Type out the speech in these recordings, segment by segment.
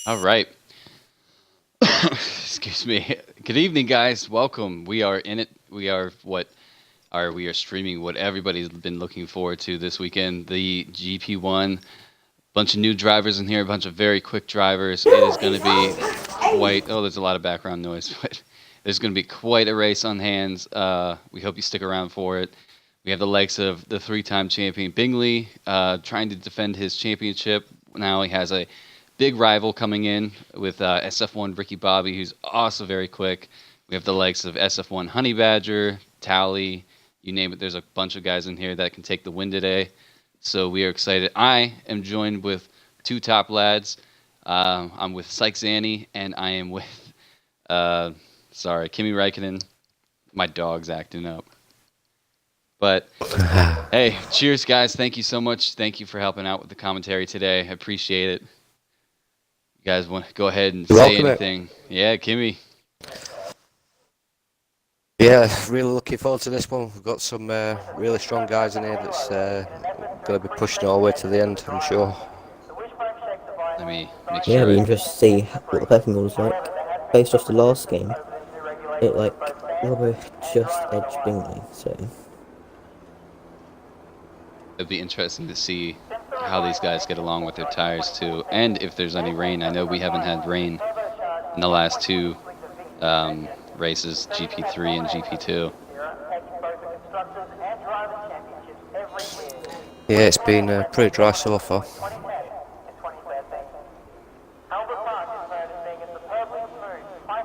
All right. Excuse me. Good evening, guys. Welcome. We are in it. We are streaming what everybody's been looking forward to this weekend. The GP1. Bunch of new drivers in here. A bunch of very quick drivers. It is going to be quite. Oh, there's a lot of background noise, but there's going to be quite a race on hands. We hope you stick around for it. We have the likes of the three-time champion Bingley trying to defend his championship. Now he has a big rival coming in with SF1 Ricky Bobby, who's also very quick. We have the likes of SF1 Honey Badger, Tally, you name it. There's a bunch of guys in here that can take the win today. So we are excited. I am joined with two top lads. I'm with Sykes Zanny, and I am with, Kimi Räikkönen. My dog's acting up. But, hey, cheers, guys. Thank you so much. Thank you for helping out with the commentary today. I appreciate it. You guys want to go ahead and say anything? Yeah, Kimmy. Yeah, really looking forward to this one. We've got some really strong guys in here that's going to be pushing all the way to the end, I'm sure. Let me make sure. Yeah, it'll be interesting to see what the pecking order's like. Based off the last game, it like Robbo just edged Bingley, so It'd be interesting to see how these guys get along with their tires too, and if there's any rain. I know we haven't had rain in the last two races, GP3 and GP2. Yeah, it's been pretty dry so far.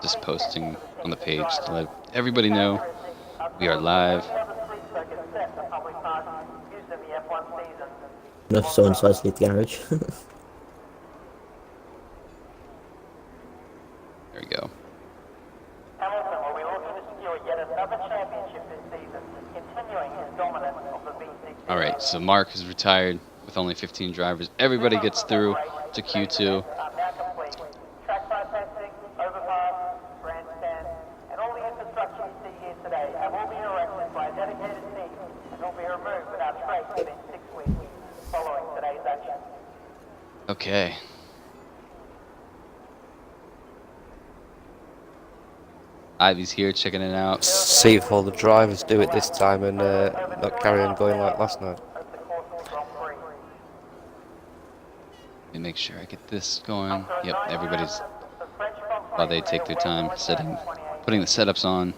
Just posting on the page to let everybody know we are live. if someone decides to leave the garage. There we go. All right, so Mark is retired with only 15 drivers. Everybody gets through to Q2. Okay. Ivy's here checking it out. See if all the drivers do it this time and not carry on going like last night. Let me make sure I get this going. Yep, everybody's, while they take their time putting the setups on.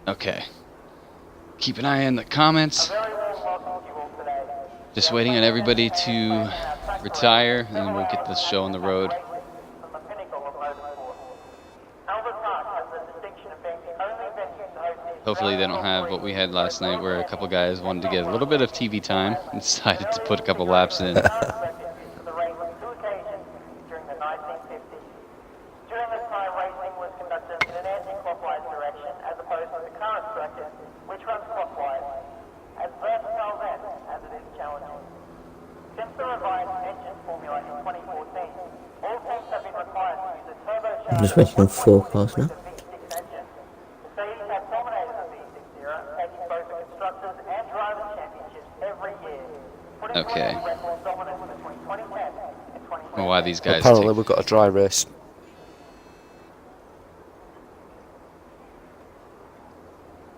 Okay. Keep an eye on the comments. Just waiting on everybody to retire, and then we'll get this show on the road. Hopefully they don't have what we had last night, where a couple guys wanted to get a little bit of TV time and decided to put a couple laps in. I'm just waiting on forecast now. Okay. Well, why these guys Apparently we've got a dry race.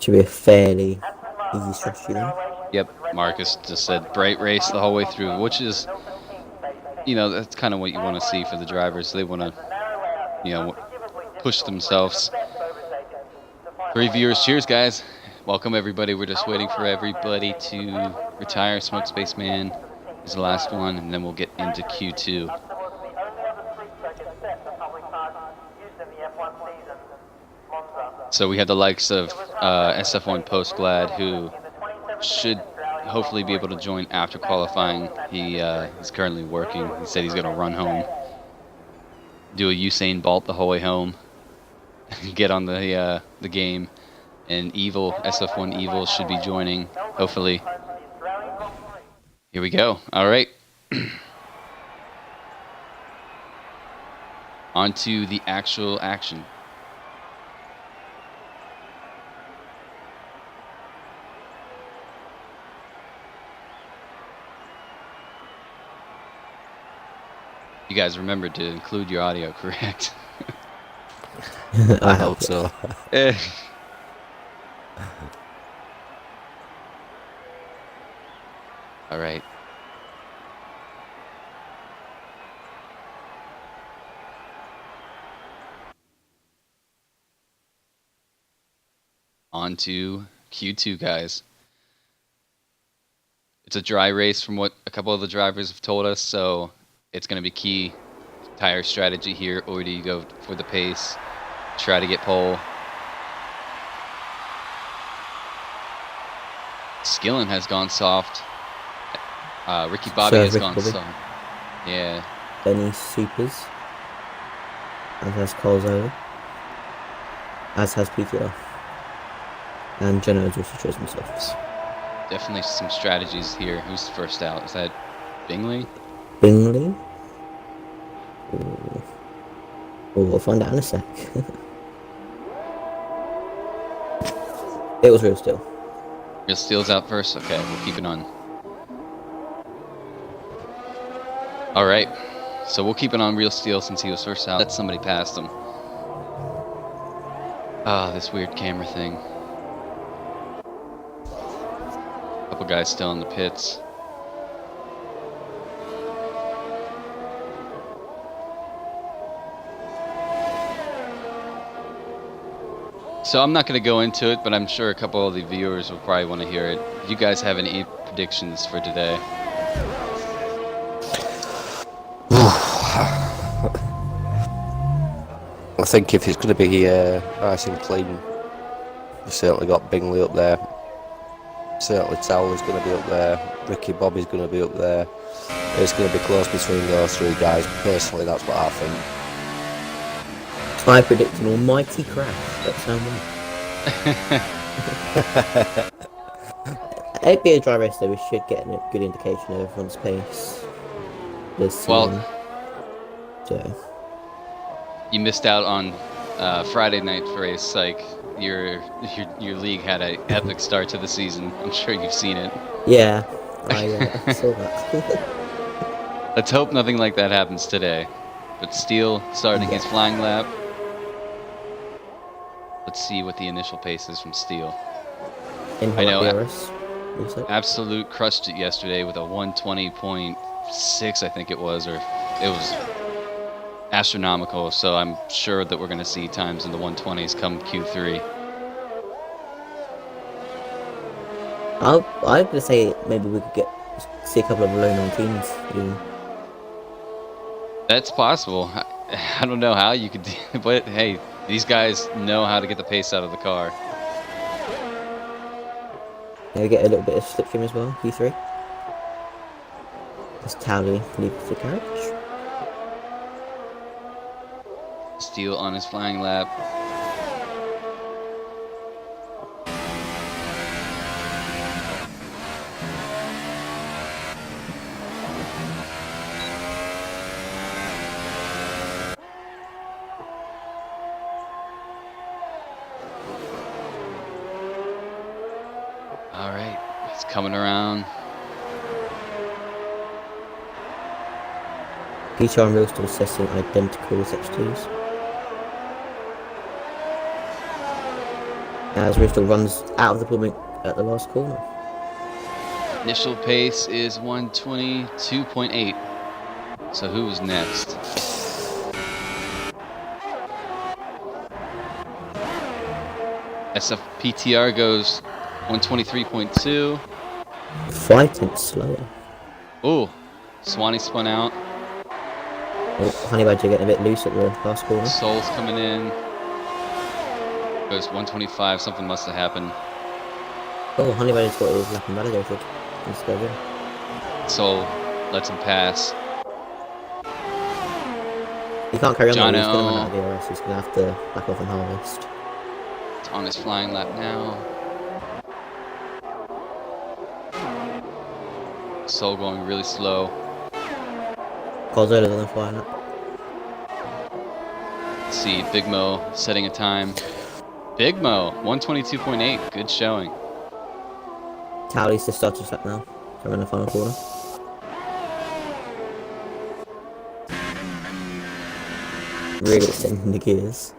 Should be a fairly easy strategy then. Yep, Marcus just said bright race the whole way through, which is, that's kind of what you want to see for the drivers. They want to, push themselves. 3 viewers, cheers, guys. Welcome, everybody. We're just waiting for everybody to retire. Smoke Spaceman is the last one, and then we'll get into Q2. So we had the likes of SF1 Postglad, who should hopefully be able to join after qualifying. He's currently working. He said he's going to run home, do a Usain Bolt the whole way home, get on the game. And Evil, SF1 Evil, should be joining, hopefully. Here we go. All right. On to the actual action. You guys remembered to include your audio, correct? I hope so. Eh. All right. On to Q2, guys. It's a dry race from what a couple of the drivers have told us, so it's going to be key tire strategy here, or do you go for the pace, try to get pole? Skillen has gone soft. Ricky Bobby has gone soft. Yeah. Benny Supers. As has Colzola. As has PTR. And Jenna has also chosen softs. Definitely some strategies here. Who's first out? Is that Bingley? Bingley? Ooh. Well, we'll find out in a sec. It was Real Steel. Real Steel's out first? Okay, we'll keep it on. Alright, so we'll keep it on Real Steel since he was first out. Let somebody past him. Ah, this weird camera thing. Couple guys still in the pits. So I'm not going to go into it, but I'm sure a couple of the viewers will probably want to hear it. Do you guys have any predictions for today? I think if it's going to be nice and clean, we've certainly got Bingley up there. Certainly Towler's going to be up there. Ricky Bobby's going to be up there. It's going to be close between those three guys. Personally, that's what I think. I predict an almighty crash. That sounds right. It'd be a dry race though. We should get a good indication of everyone's pace. Well, so you missed out on Friday night race. Like your league had an epic start to the season. I'm sure you've seen it. yeah, I saw that. Let's hope nothing like that happens today. But Steele starting his flying lap. Let's see what the initial pace is from Steele. I know Absolute crushed it yesterday with a 120.6, I think it was, or it was astronomical. So I'm sure that we're going to see times in the 120s come Q3. I'm gonna say maybe we could see a couple of low 19s. Even. That's possible. I don't know how you could, but hey, these guys know how to get the pace out of the car. Maybe get a little bit of slipstream as well, Q3. As Tally leaves the carriage. Steele on his flying lap. All right, he's coming around. Peter and Real still assessing identical X2s. As Real still runs out of the pulling at the last corner. Initial pace is 122.8. So who was next? SFPTR goes 123.2. Fighting slower. Oh, Swanee spun out. Oh, Honey Badger getting a bit loose at the last corner. Soul's coming in. Goes 125. Something must have happened. Oh, Honey Badger's got his lap and validated. Let's go in. Soul lets him pass. He can't carry on. Jono. He's going to run out of DRS. He's going to have to back off and harvest. It's on his flying lap now. Soul going really slow. Colzola's on the flying lap. Let's see, Big Mo setting a time. Big Mo, 122.8. Good showing. Towley's the starter's lap now. So we're in the final corner. really extending the gears.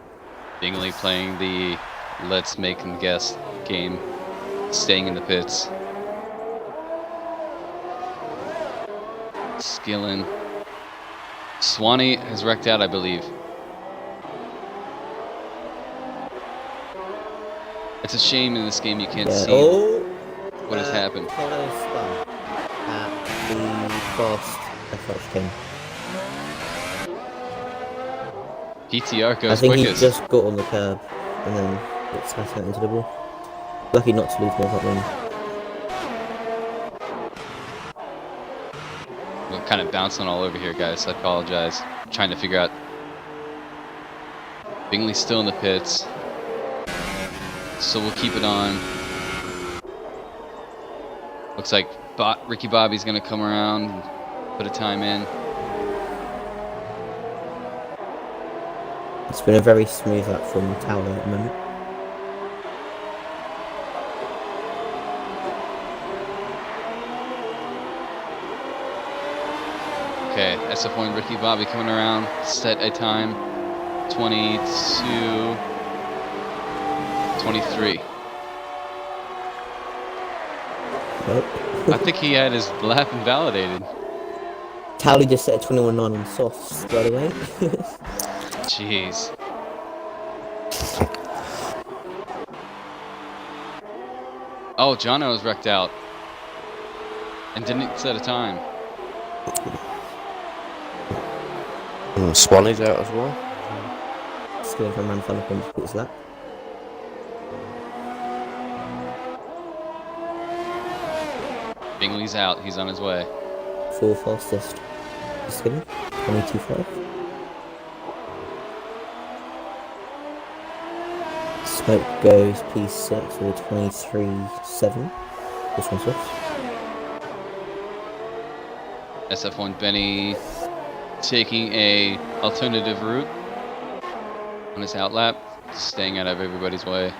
Bingley playing the let's make and guess game, staying in the pits. Skillen. Swanee has wrecked out, I believe. It's a shame in this game you can't see what has happened. Follow spun at the fast approach king. PTR I goes think quickest. he just got on the curb and then it's smashing it into the wall. Lucky not to lose more that win. We're kind of bouncing all over here, guys. I apologize. I'm trying to figure out. Bingley's still in the pits, so we'll keep it on. Looks like Ricky Bobby's gonna come around and put a time in. It's been a very smooth lap from Tower at the moment. Okay, SF1 Ricky Bobby coming around, set a time 22:23. Nope. I think he had his lap invalidated. Towley just set a 21.9 on softs right away. Jeez. Oh, Jono was wrecked out and didn't set a time. Swanee's out as well. Skilling from around final point to that. Bingley's out. He's on his way. 4 fastest. Skilling. 22.5. Smoke goes P6 for 23.7. This one's off. SF1 Benny taking a alternative route on his outlap, staying out of everybody's way.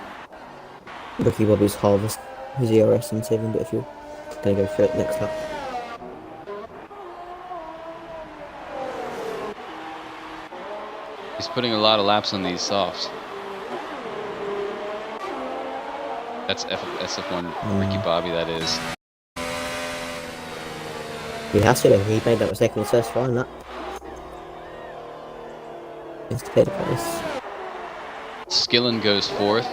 Ricky Bobby's harvest his ERS and saving a bit of fuel. Gonna go for it next lap. He's putting a lot of laps on these softs. That's SF1 Ricky Bobby, that is. He has to though, he made that mistake in his first flying lap. He has to pay the price. Skillen goes fourth.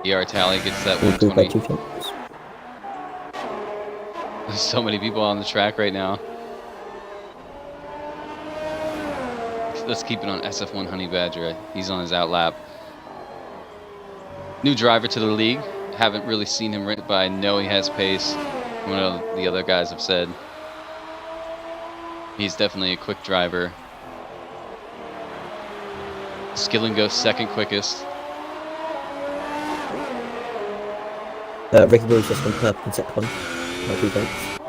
ER Tally gets that Improved by 2 120. tenths. There's so many people on the track right now. Let's keep it on SF1 Honey Badger. He's on his outlap. New driver to the league. Haven't really seen him, but I know he has pace. One of the other guys have said. He's definitely a quick driver. Skillen goes second quickest. Ricky Bobby's just gone purple in second one. By 2 tenths.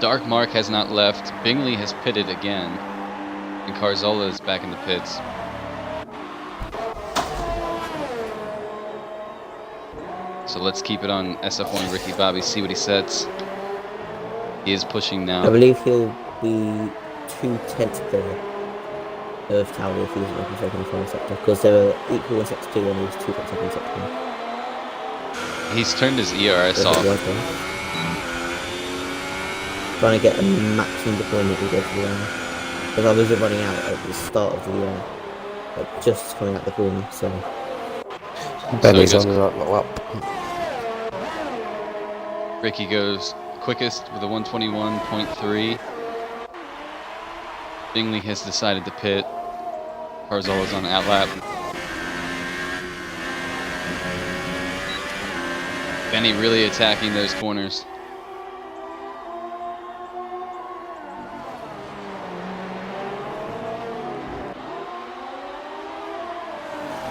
Dark Mark has not left. Bingley has pitted again. And Carzola is back in the pits. So let's keep it on SF1 Ricky Bobby, see what he sets. He is pushing I now. believe he'll be 2 tenths clear of Towley if he doesn't make a mistake in the final sector. Because they were equal in sector 2 and he was 2 tenths up in sector 1. He's turned his ERS off. Trying to get a maximum deployment to go for the round. Because I was running out at the start of the like just coming out the corner, so Benny's goes- on that lap. Ricky goes quickest with a 121.3. Bingley has decided to pit. Carzola's on outlap. Benny really attacking those corners.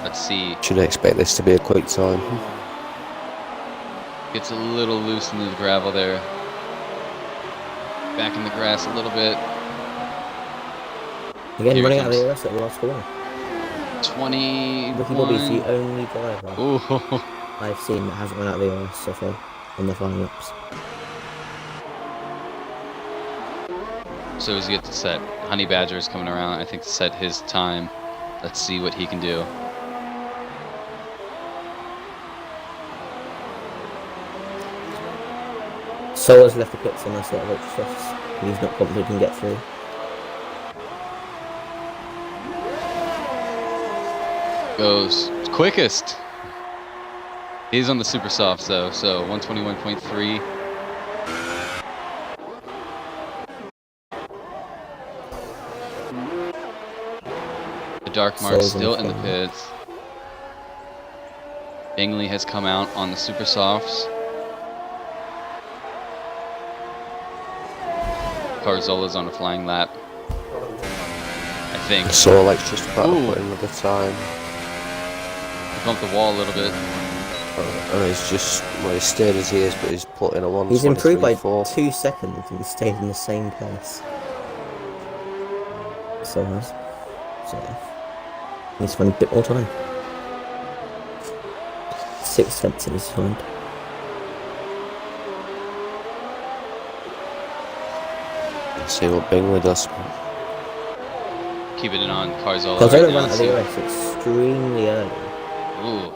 Let's see. Should expect this to be a quick time. Gets a little loose in the gravel there. Back in the grass a little bit. again Here running he out of the comes. ERS at the last corner. 21. Ricky Bobby's the only driver Ooh. I've seen that hasn't run out of the ERS so far on the final laps. So as he gets to set, Honey Badger is coming around, I think, to set his time. Let's see what he can do. Solo's left the pits on a set of ultra softs. He's not confident he can get through. Goes quickest. He's on the super softs though, so 121.3. The Dark Mark still in the pits. Bingley has come out on the super softs. Carzola's on a flying lap, I think. So like just about to put in another time. He bumped the wall a little bit. And he's just, well, he stayed as he is, but he's put in a 1. He's improved by 2 seconds and he's stayed in the same place. So nice. So he's spent a bit more time. 6 tenths in his time. Let's see what Bingley does. Keeping it on Carzola. Carzola right ran out of the race extremely early. Ooh.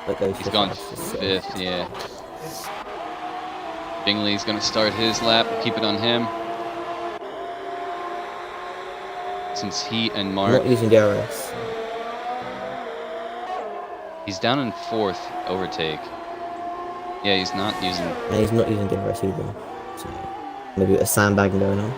He's gone 5th, yeah. Bingley's going to start his lap, keep it on him. Since he and Mark... Not using DRS. He's down in 4th overtake. Yeah, he's not using... And he's not using DRS either. So maybe a sandbagging going on.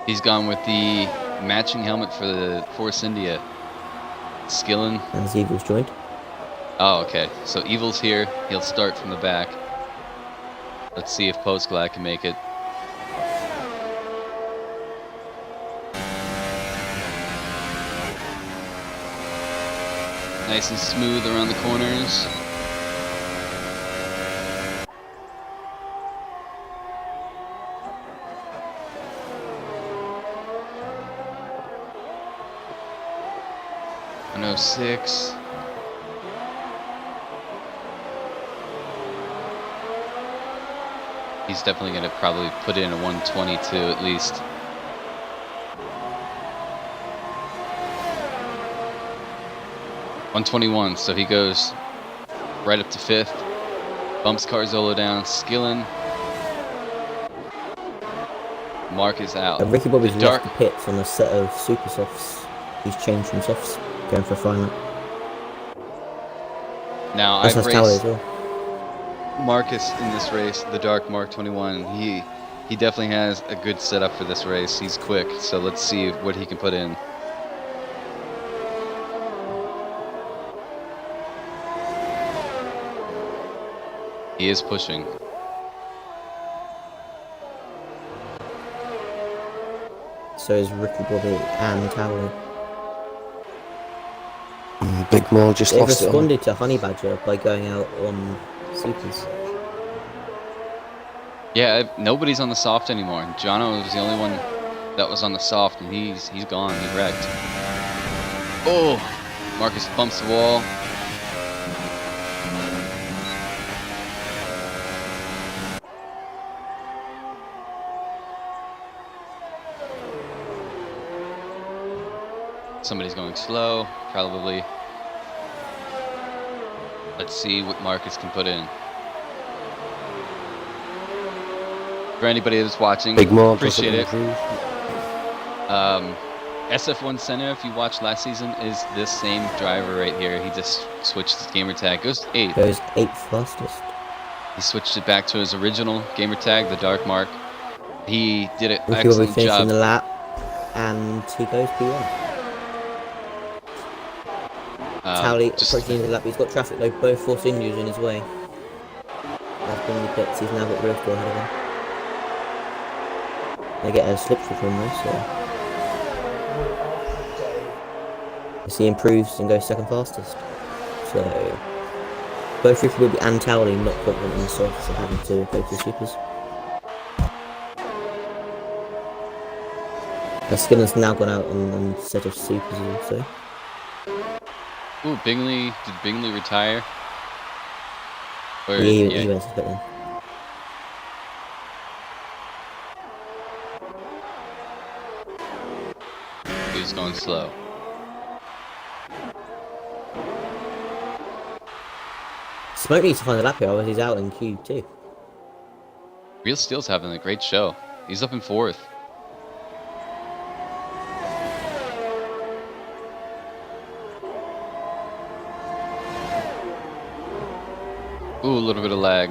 He's gone with the matching helmet for the Force India. Skillen. And Evil's joined. Oh, okay. So Evil's here. He'll start from the back. Let's see if Postglad can make it. Nice and smooth around the corners. No 6. He's definitely going to probably put in a 122 at least. .121, so he goes right up to 5th. Bumps Carzola down. Skillen. Mark is out. Ricky Bobby's left the pits on a set of super softs. He's changed from softs, going for a final. Now I've raced as well. Marcus in this race, the Dark Mark 21. He definitely has a good setup for this race. He's quick, so let's see what he can put in. He is pushing. So is Ricky Bobby and Cowley. Big Mo just They've lost it. responded to Honey Badger by going out on supers. Yeah, nobody's on the soft anymore. Jono was the only one that was on the soft, and he's gone. He wrecked. Oh, Marcus bumps the wall. Somebody's going slow, probably. Let's see what Marcus can put in. For anybody that's watching, Big Mo, appreciate it. SF1 Center, if you watched last season, is this same driver right here. He just switched his gamer tag. Goes 8th. Goes 8th fastest. He switched it back to his original gamer tag, the Dark Mark. He did an Ricky Bobby excellent finishing job. the lap, and he goes P1. Cowley approaching the lap. He's got traffic though. Both Force Indians in his way. That's been in the pits. He's now got Rift ahead of him. They get a slipstream from this, so as he improves and goes 2nd fastest. So both Ricky Bobby and Cowley not confident in the softs and having to go to the supers. Skinner's now gone out on set of supers also. Ooh, Bingley. Did Bingley retire? Or, He went to pit then. He was going slow. Smoke needs to find a lap here, otherwise he's out in Q2. Real Steel's having a great show. He's up in 4th. Ooh, a little bit of lag.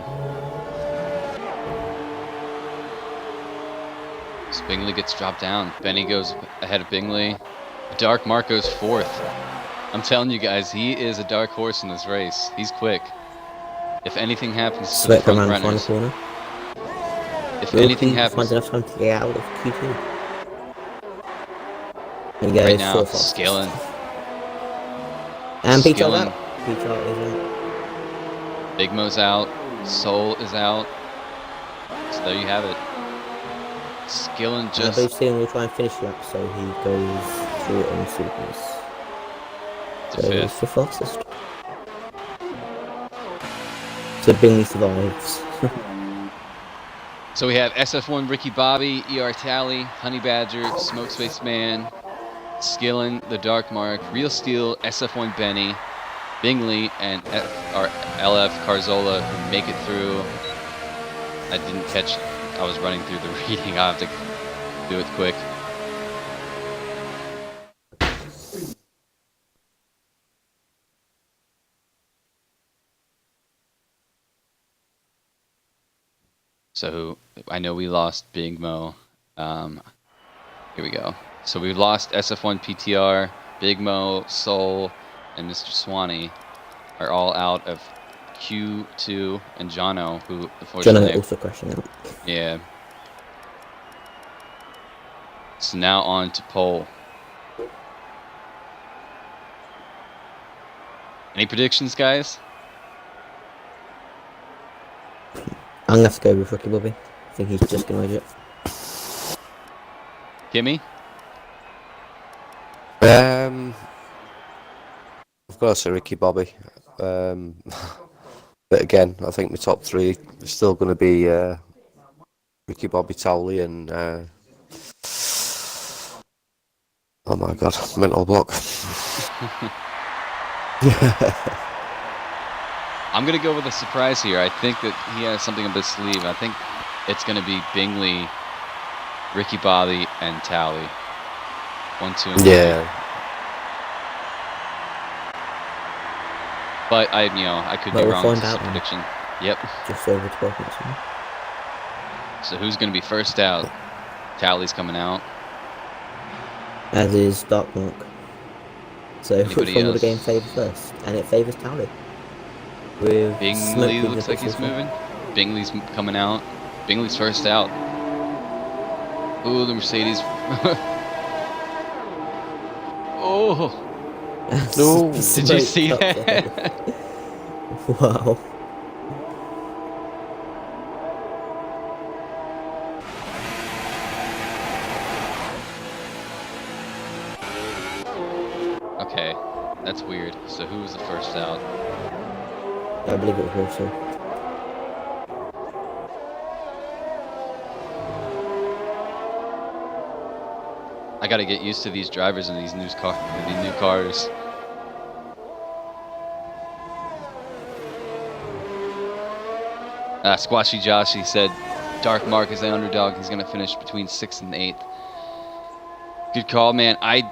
So Bingley gets dropped down. Benny goes ahead of Bingley. Dark Mark goes 4th. I'm telling you guys, he is a dark horse in this race. He's quick. If anything happens to the Smoke front around the runners, final corner. if Will anything he happens find enough time to get out of Q2? There he goes, right now, 4th fastest. Skillen. And Peter's Skillen. out. Peter is out. Big Mo's out. Soul is out. So there you have it. Skillen I just believe Skillen will try and finish lap, so he goes through it on supers. to So he's 5th. the fastest. So Bingley survives. So we have SF1 Ricky Bobby, ER Tally, Honey Badger, Smoke Space Man, Skillen, The Dark Mark, Real Steel, SF1 Benny, Bingley, and our LF Carzola who make it through. I didn't catch, I was running through the reading, I'll have to do it quick. So I know we lost Big Mo. Here we go. So we lost SF1 PTR, Big Mo, Soul, and Mr. Swanee are all out of Q2, and Jono, who unfortunately, Jono also crashing out. yeah. So now on to pole. Any predictions, guys? I'm gonna have to go with Ricky Bobby. I think he's just gonna edge it. Kimmy? I've got to say Ricky Bobby. But again, I think my top 3 is still going to be Ricky Bobby, Towley, and oh my god, mental block. I'm going to go with a surprise here. I think that he has something up his sleeve. I think it's going to be Bingley, Ricky Bobby, and Tally. 1, 2, and 3. Yeah. But I could be But we'll wrong. find It's just a out now. prediction. Yep. Just over 12 minutes now. So who's going to be first out? Tally's coming out. As is Dark Mark. So Anybody which one will the else? game favour first? And it favours Tally. With Bingley Smoke looks like he's moving. moving. Bingley's coming out. Bingley's first out. Ooh, the Mercedes. Oh, No. did you see that? Wow. Okay, that's weird. So who was the first out? I believe it was Wilson. I gotta get used to these drivers in these new cars. Squashy Joshy said Dark Mark is the underdog. He's gonna finish between 6th and 8th. Good call, man. I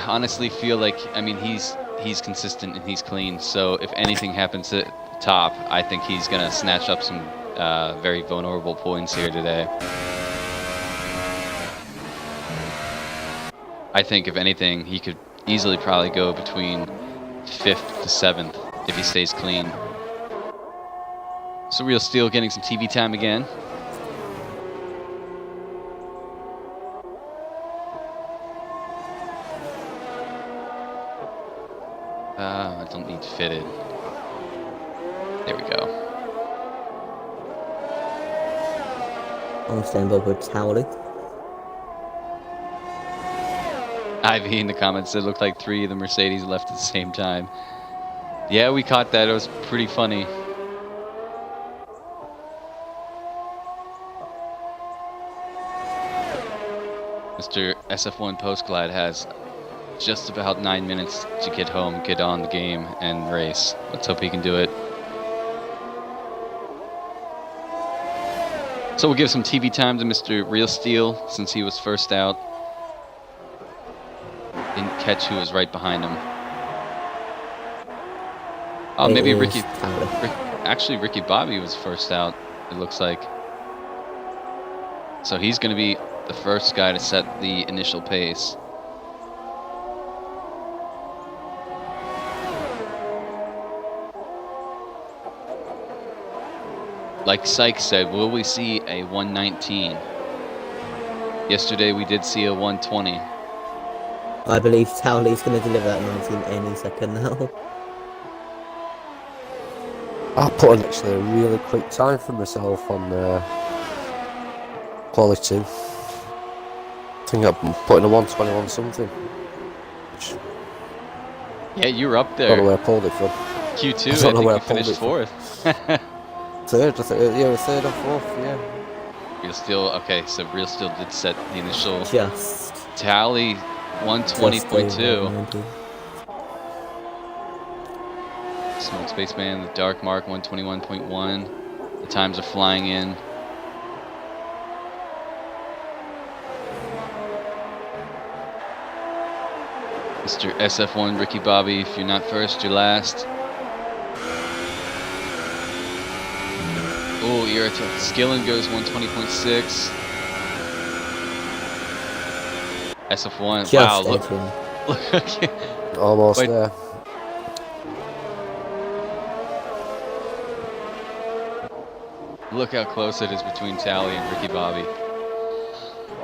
honestly feel like, I mean, he's consistent and he's clean. So if anything happens at the top, I think he's gonna snatch up some very vulnerable points here today. I think if anything, he could easily probably go between 5th to 7th if he stays clean. So Real Steel getting some TV time again. I don't need fitted. There we go. I'm staying above with Towley. Ivy in the comments said it looked like 3 of the Mercedes left at the same time. Yeah, we caught that. It was pretty funny. Mr. SF1 Postglide has just about 9 minutes to get home, get on the game, and race. Let's hope he can do it. So we'll give some TV time to Mr. Real Steel since he was first out. Didn't catch who was right behind him. Oh, maybe Ricky. Actually, Ricky Bobby was first out, it looks like. So he's going to be the first guy to set the initial pace. Like Sykes said, will we see a 119? Yesterday we did see a 120. I believe Towley's going to deliver that 19 any second now. I put in actually a really quick time for myself on quality. I think I'm putting a 121 something. Yeah, you were up there. I don't know where I pulled it from. Q2, I think you finished 4th. Third, I think, yeah, 3rd or 4th, yeah. Real Steel, okay, so Real Steel did set the initial Just tally 120.2. Smoke Spaceman, the Dark Mark 121.1. The times are flying in. Mr. SF1 Ricky Bobby, if you're not first, you're last. Oh, Skillen goes 120.6. SF1, just wow, look. Almost Wait. there. Look how close it is between Tally and Ricky Bobby.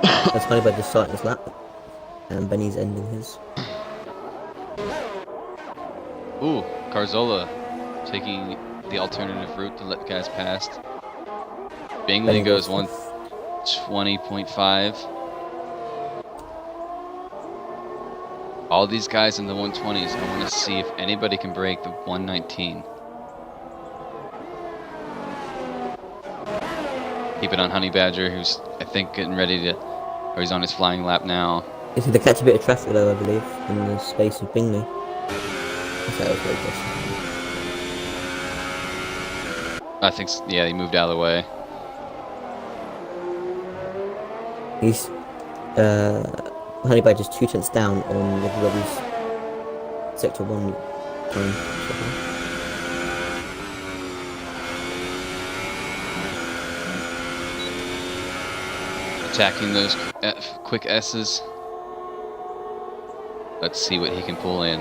That's funny about just starting his lap. And Benny's ending his. Ooh, Carzola taking the alternative route to let guys past. Bingley goes 120.5. All these guys in the 120s, I want to see if anybody can break the 119. Keep it on Honey Badger, who's, I think, getting ready to, or he's on his flying lap now. He's going to catch a bit of traffic though, I believe, in the space of Bingley. That was very good. I think, yeah, he moved out of the way. He's, Honey Badger's 2 tenths down on everybody's Sector 1 time. Attacking those quick S's. Let's see what he can pull in.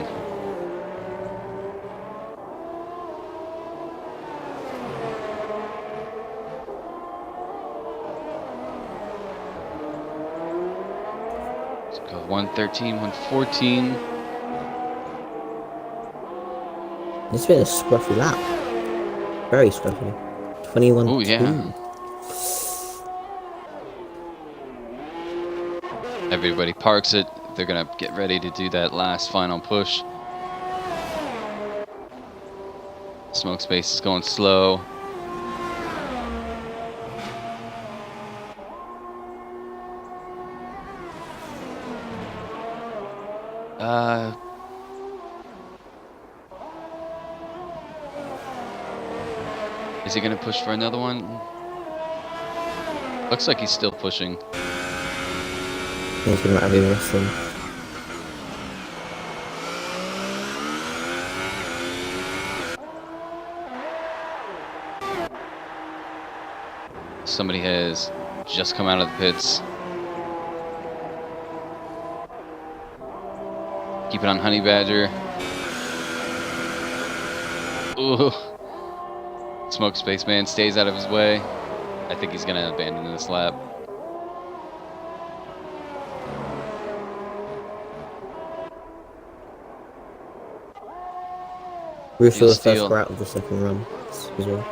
Let's go 113, 114. It's been a scruffy lap. Very scruffy. 21. Oh, yeah. Everybody parks it. They're gonna get ready to do that last final push. Smoke Space is going slow. Is he gonna push for another one? Looks like he's still pushing. He's going to have him wrestling. Somebody has just come out of the pits. Keep it on Honey Badger. Ooh. Smoke Spaceman stays out of his way. I think he's gonna abandon this lap. We're still the first car out of the second run as well.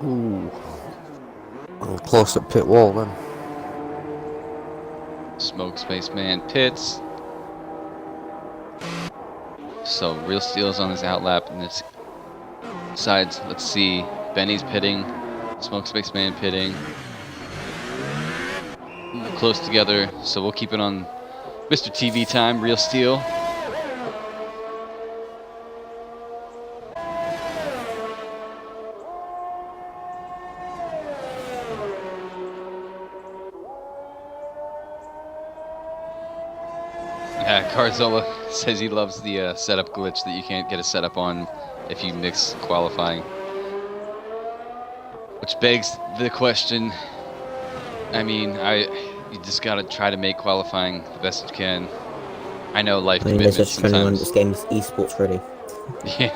Ooh. I'm close at pit wall then. Smoke Spaceman pits. So Real Steel's on his outlap, and it's sides. Let's see. Benny's pitting. Smoke Spaceman pitting. Ooh, close together. So we'll keep it on Mr. TV time. Real Steel. Carzola says he loves the setup glitch that you can't get a setup on if you mix qualifying. Which begs the question, I mean, you just gotta try to make qualifying the best you can. I know life commitments just trying to run sometimes. this game's esports ready. Yeah.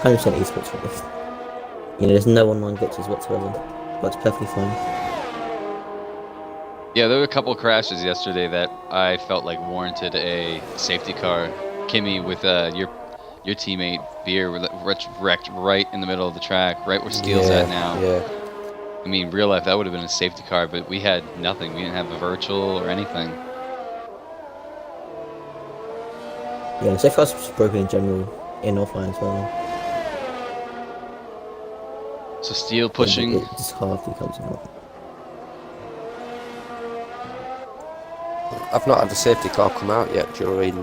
100% esports ready. You know, there's no online glitches whatsoever. Works perfectly fine. Yeah, there were a couple of crashes yesterday that I felt like warranted a safety car. Kimmy with your teammate Beer wrecked right in the middle of the track, right where Steele's at now. Yeah. I mean, real life that would have been a safety car, but we had nothing. We didn't have a virtual or anything. Yeah, so far it's broken in general in offline as well. So Steele pushing. Yeah, it just hardly comes out. I've not had a safety car come out yet during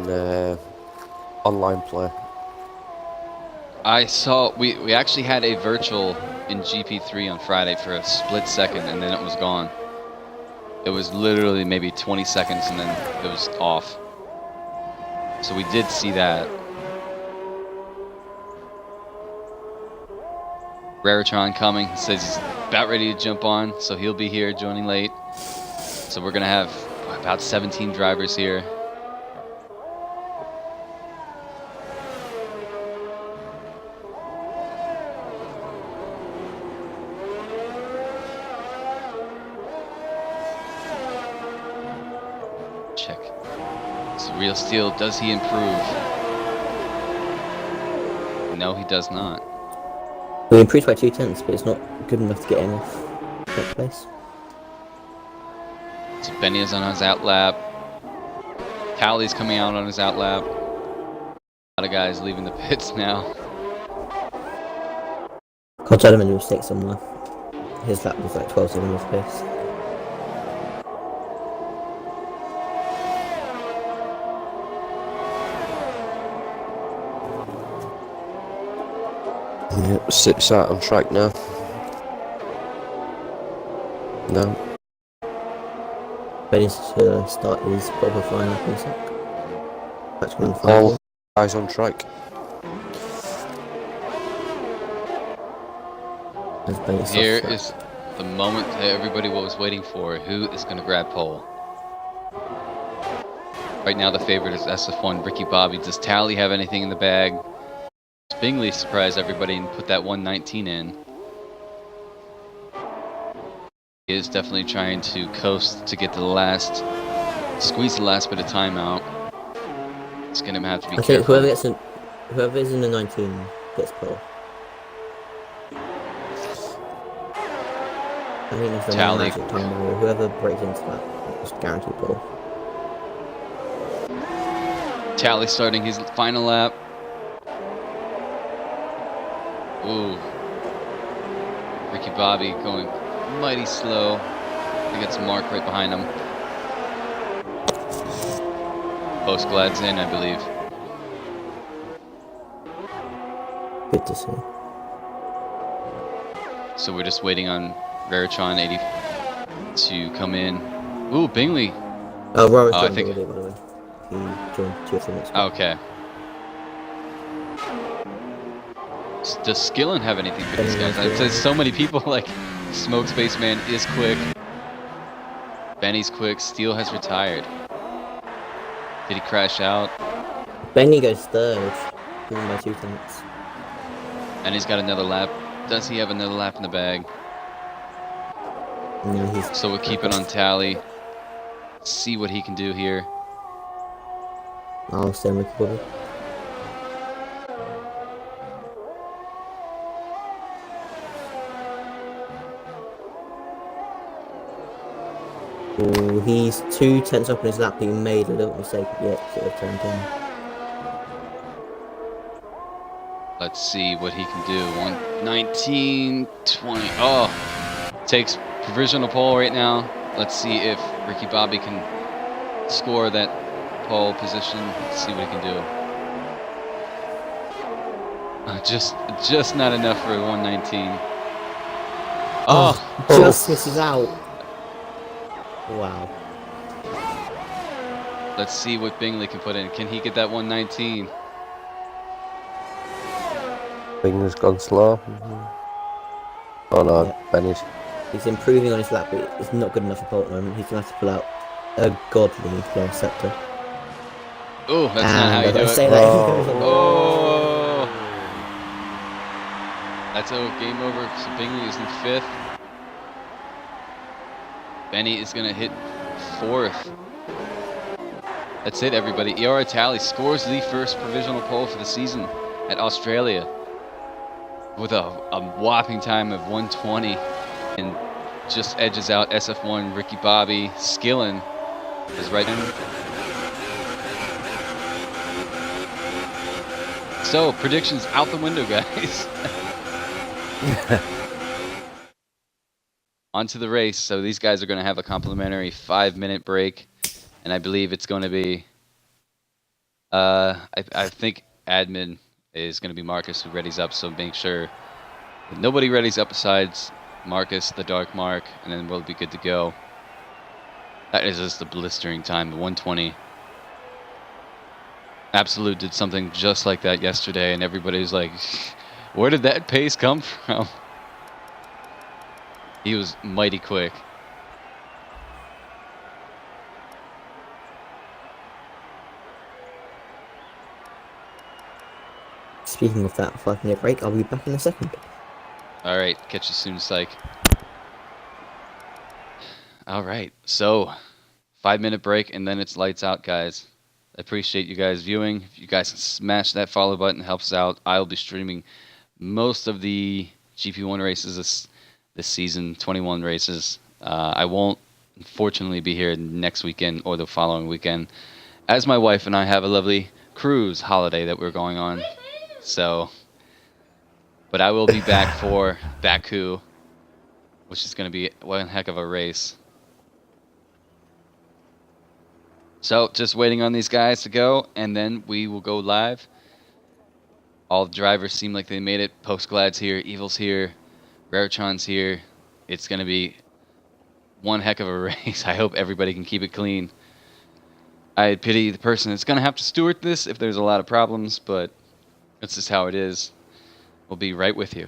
online play. I saw we actually had a virtual in GP3 on Friday for a split second, and then it was gone. It was literally maybe 20 seconds, and then it was off. So we did see that. Raritron coming, says he's about ready to jump on, so he'll be here joining late. So we're gonna have about 17 drivers here. Check. So Real Steel, does he improve? No, he does not. We improved by 2/10, but it's not good enough to get him off that place. So Benny is on his outlap. Talley's coming out on his outlap. A lot of guys leaving the pits now. Contact him in a mistake somewhere. His lap was like 12 seconds off pace. Yeah, sits out on track now. No. Ready to start his proper final in a sec. Actually, on the All final. eyes on track. Here is the moment that everybody was waiting for. Who is going to grab pole? Right now the favorite is SF1 Ricky Bobby. Does Talley have anything in the bag? Bingley surprised everybody and put that 119 in. He is definitely trying to coast to get to the last, squeeze the last bit of time out. It's going to have to be careful. Whoever is in the 19 gets pole. I think there's Talley. magic time where whoever breaks into that is guaranteed pole. Talley starting his final lap. Ooh. Ricky Bobby going mighty slow. He gets Mark right behind him. Post Glad's in, I believe. Good to see. So we're just waiting on Raritron 80 to come in. Ooh, Bingley. Oh, Rory's I joined think. already, by the way. He joined 2 or 3 minutes ago. Okay. Does Skillin have anything for these guys? There's so many people. Like Smoke Spaceman is quick. Benny's quick. Steel has retired. Did he crash out? Benny goes third, given by 2 tenths. And he's got another lap. Does he have another lap in the bag? No, he's. So we'll keep it on Talley. See what he can do here. I'll stay on Ricky Bobby. Oh, he's 2 tenths up on his lap. He made a little mistake at the exit of turn 10. Let's see what he can do. 119.20. Oh, takes provisional pole right now. Let's see if Ricky Bobby can score that pole position. Let's see what he can do. Just not enough for a 119. Oh, Just misses out. Wow. Let's see what Bingley can put in. Can he get that 119? Bingley's gone slow. Oh no, Yeah. Benny's. He's improving on his lap, but it's not good enough for pole at the moment. He's going to have to pull out a godly last sector. Oh, that's not how you do it. Oh! That's a game over. So Bingley is in 5th. Benny is going to hit 4th. That's it, everybody. ERA Tally scores the first provisional pole for the season at Australia with a whopping time of 120 and just edges out SF1 Ricky Bobby. Skillin is right in. So, predictions out the window, guys. On to the race. So these guys are going to have a complimentary 5-minute break. And I believe it's going to be, I think admin is going to be Marcus who readies up. So make sure that nobody readies up besides Marcus, the Dark Mark, and then we'll be good to go. That is just a blistering time, 120. Absolute did something just like that yesterday, and everybody's like, where did that pace come from? He was mighty quick. Speaking of that 5-minute break, I'll be back in a second. All right, catch you soon, Psych. All right, so 5-minute break and then it's lights out, guys. I appreciate you guys viewing. If you guys can smash that follow button, it helps out. I'll be streaming most of the GP1 races this season, 21 races. I won't, unfortunately, be here next weekend or the following weekend, as my wife and I have a lovely cruise holiday that we're going on. So, but I will be back for Baku, which is going to be one heck of a race. So, just waiting on these guys to go, and then we will go live. All the drivers seem like they made it. Postglad's here, Evil's here, Raretron's here. It's going to be one heck of a race. I hope everybody can keep it clean. I pity the person that's going to have to steward this if there's a lot of problems, but that's just how it is. We'll be right with you.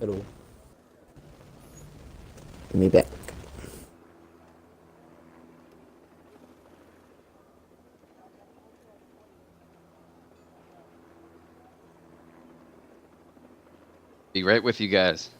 at all. Give me back. Be right with you guys.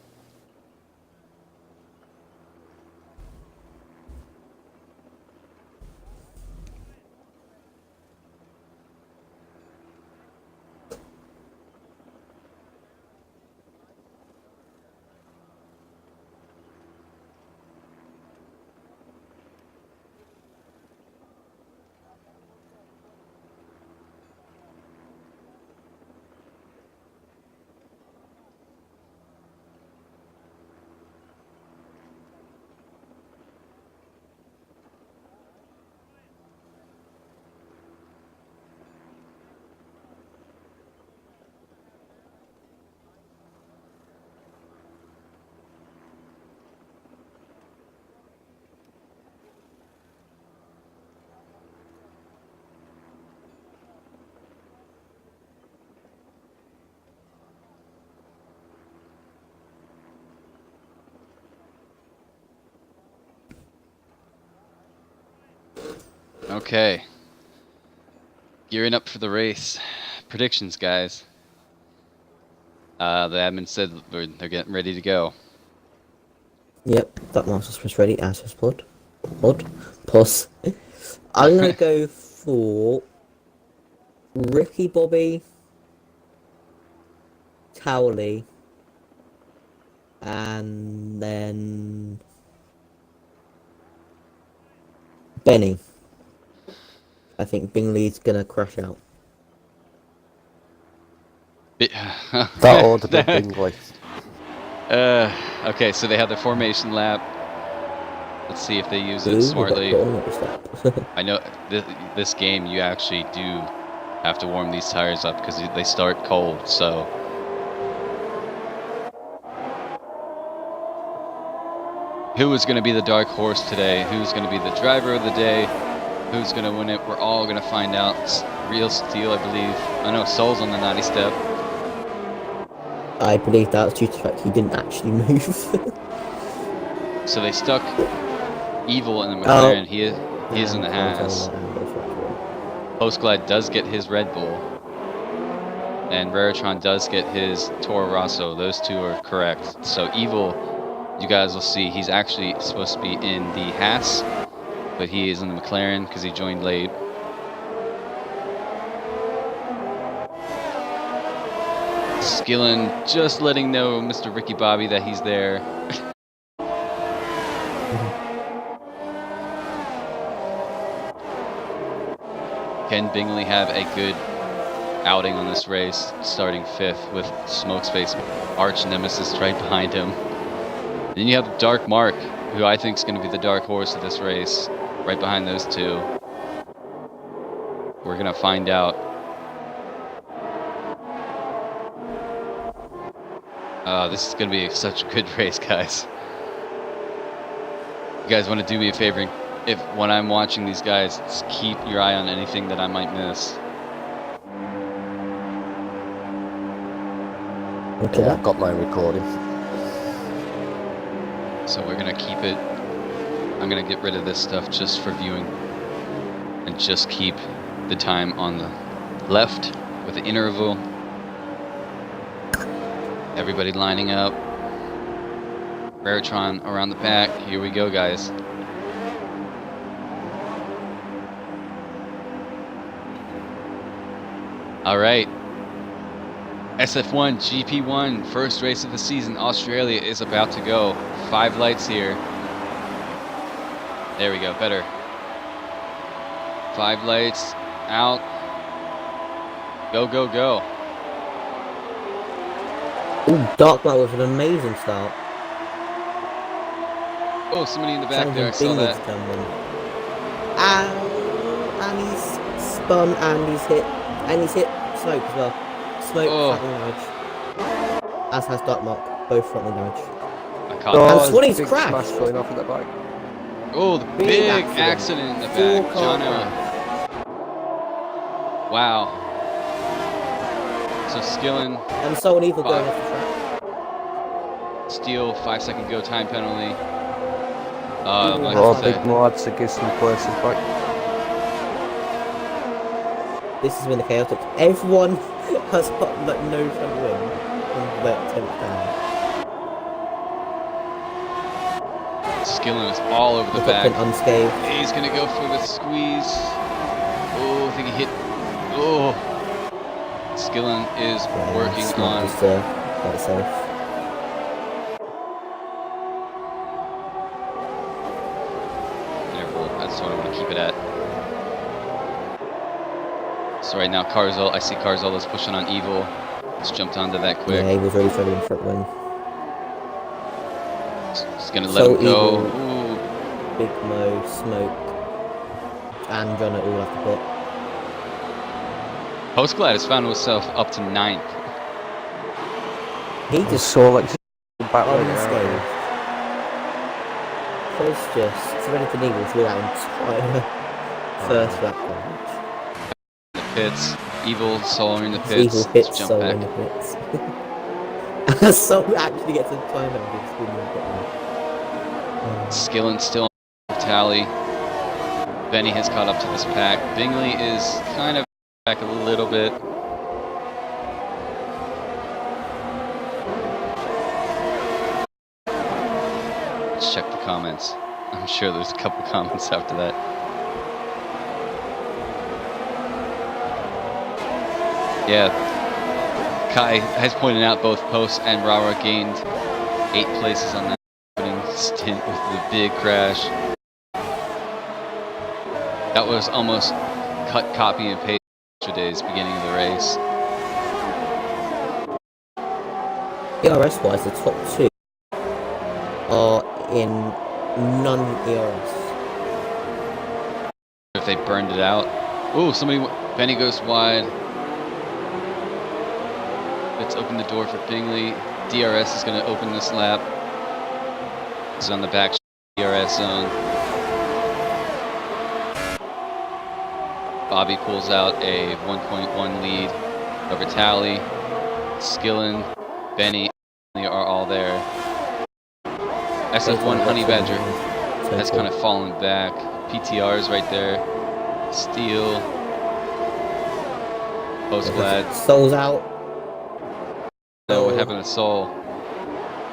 Okay. Gearing up for the race. Predictions, guys. The admin said they're getting ready to go. Yep, that master's press ready, as was pod. Pause. I'm gonna go for Ricky Bobby, Towley, and then Benny. I think Bingley's gonna crash out. That ought to be Bingley. Okay, so they have the formation lap. Let's see if they use it Ooh, smartly. we got step. I know this game you actually do have to warm these tires up because they start cold, so. Who is going to be the dark horse today? Who's going to be the driver of the day? Who's going to win it? We're all going to find out. Real Steel, I believe. I know Soul's on the 90 step. I believe that was due to the fact he didn't actually move. So they stuck Evil in the McLaren. He is in the Haas. Postglide does get his Red Bull. And Raritron does get his Toro Rosso. Those two are correct. So Evil, you guys will see, he's actually supposed to be in the Haas, but he is in the McLaren because he joined late. Skillen just letting know Mr. Ricky Bobby that he's there. Can Bingley have a good outing on this race, starting 5th with Smokespace arch nemesis right behind him? Then you have Dark Mark, who I think is going to be the dark horse of this race, right behind those two. We're going to find out. This is going to be such a good race, guys. You guys want to do me a favor? If when I'm watching these guys, just keep your eye on anything that I might miss. Okay. Yeah, I've got my recording. So we're going to keep it. I'm going to get rid of this stuff just for viewing. And just keep the time on the left with the interval. Everybody lining up. Raritron around the back. Here we go, guys. All right. SF1 GP1, first race of the season. Australia is about to go. 5 lights here. There we go, better. 5 lights, out. Go, go, go. Ooh, Darklight with an amazing start. Oh, somebody in the back there, I saw that. And he's spun and he's hit. And he's hit Smoke as well. Smoke, front damage. As has Darkmark, both front damage. I caught And that. Swanny's big crashed. smash going off at the back. Oh, the big accident in the back. Jono. Wow. So Skillen. And Soul and Evil going off the track. Steele, 5-second go time penalty. Like Rob, I big said, mods to give some places back. This has been a chaotic. Everyone has got like no front wing on the 10th down. Skillen is all over the The top back. 10 unscathed. He's gonna go for the squeeze. Oh, I think he hit. Oh, Skillen is working It's on. not just quite safe. That's what I want to keep it at. So right now, I see Carzolla's pushing on Evil. He's jumped onto that quick. Yeah, he was really struggling front wing. He's gonna let him go. Evil, Ooh. Big Mo, Smoke, and John all have to pit. Postglad has found himself up to 9th. He just So like back right unscathed. Chris just Serenity Eagle through that entire first lap coverage. The pits. Evil Solar in the pits. Evil hits Let's jump Soul back. in the pits. Soul actually gets a time out. Skillen still on tally. Benny has caught up to this pack. Bingley is kind of back a little bit. Let's check the comments. I'm sure there's a couple comments after that. Yeah, Kai has pointed out both Post and Rara gained 8 places on that opening stint with the big crash. That was almost cut, copy, and paste yesterday's beginning of the race. ERS wise, the top 2 are in non-ERS. If they burned it out. Ooh, Benny goes wide. Let's open the door for Bingley. DRS is going to open this lap. He's on the back DRS zone. Bobby pulls out a 1.1 lead over Tally. Skillen, Benny are all there. SF1 Honey Badger has kind of fallen back. PTR's right there. Steele. Postglad. Soul's out. No, what happened to Soul?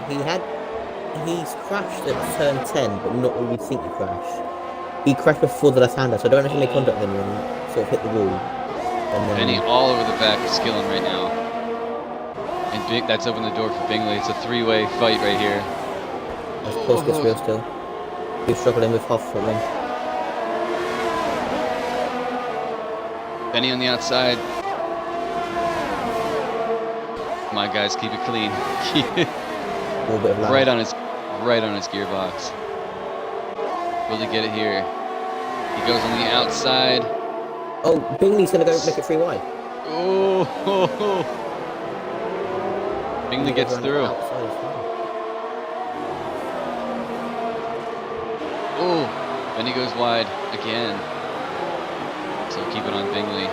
He's crashed at turn 10, but not where you'd think he crashed. He crashed before the left-hander, so I don't actually make contact with him and sort of hit the wall. And then Benny all over the back of Skillen right now. And that's opened the door for Bingley. It's a 3-way fight right here. as Post gets real still. He's struggling with half front wing. Benny on the outside. My guys, keep it clean. Keep it A little bit of lag. right on his gearbox. Will he get it here? He goes on the outside. Oh, Bingley's gonna go make it 3 wide. Oh, Bingley gets through. Oh, Benny goes wide again. So keep it on Bingley.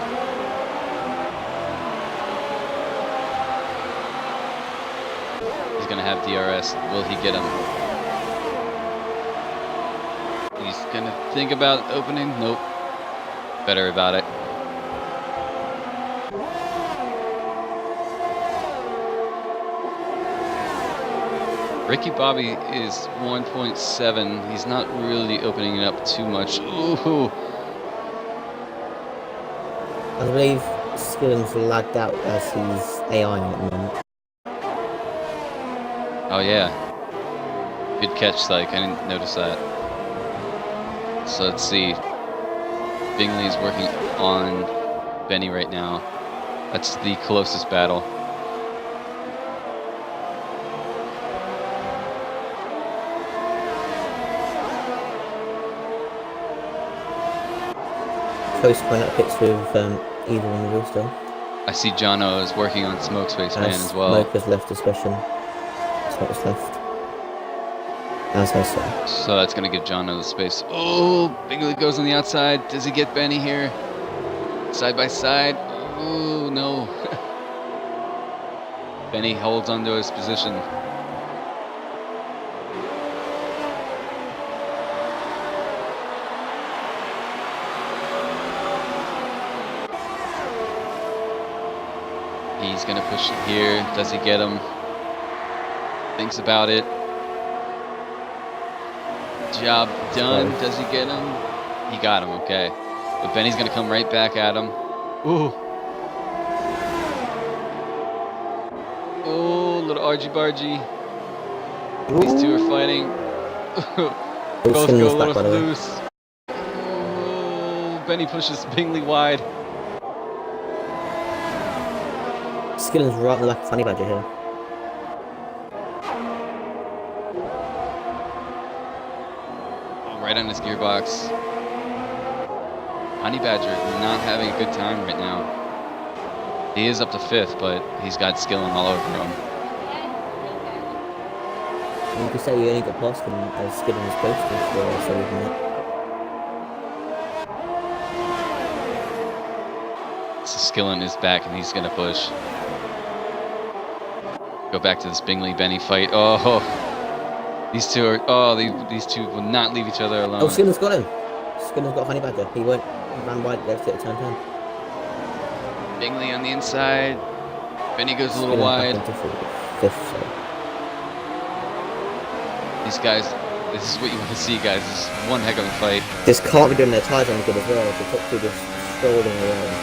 He's gonna have DRS. Will he get him? He's gonna think about opening. Nope. Better about it. Ricky Bobby is 1.7. He's not really opening it up too much. Ooh. I believe Skillen's lagged out as he's AI at the moment. Oh yeah. Good catch, Syke. I didn't notice that. So let's see. Bingley's working on Benny right now. That's the closest battle. Post going up pits with Evil on the wheel still. I see Jono is working on Smoke Space Man as well. Smoke has left his session. Smoke's left. As has so. So that's going to give Jono the space. Oh, Bingley goes on the outside. Does he get Benny here? Side by side. Oh, no. Benny holds onto his position. He's going to push it here. Does he get him? Thinks about it. Job done. Does he get him? He got him, okay. But Benny's going to come right back at him. Ooh. Oh, little argy-bargy. These two are fighting. Both go a little loose. Oh, Benny pushes Bingley wide. Skillen's right in the back of Honey Badger here. Oh, right on his gearbox. Honey Badger not having a good time right now. He is up to 5th, but he's got Skillen all over him. You could say you only got past him as Skillen was supposed to for so minute. So Skillen is back and he's gonna push. Go back to this Bingley Benny fight. Oh, these two are. Oh, these two will not leave each other alone. Oh, Skillen's got him. Skillen's got Honey Badger. He went ran wide there to turn 10. Bingley on the inside. Benny goes a little wide. Fifth, so. These guys, this is what you want to see, guys. This is one heck of a fight. This can't be doing their tyres on good as well. The top two just strolling around.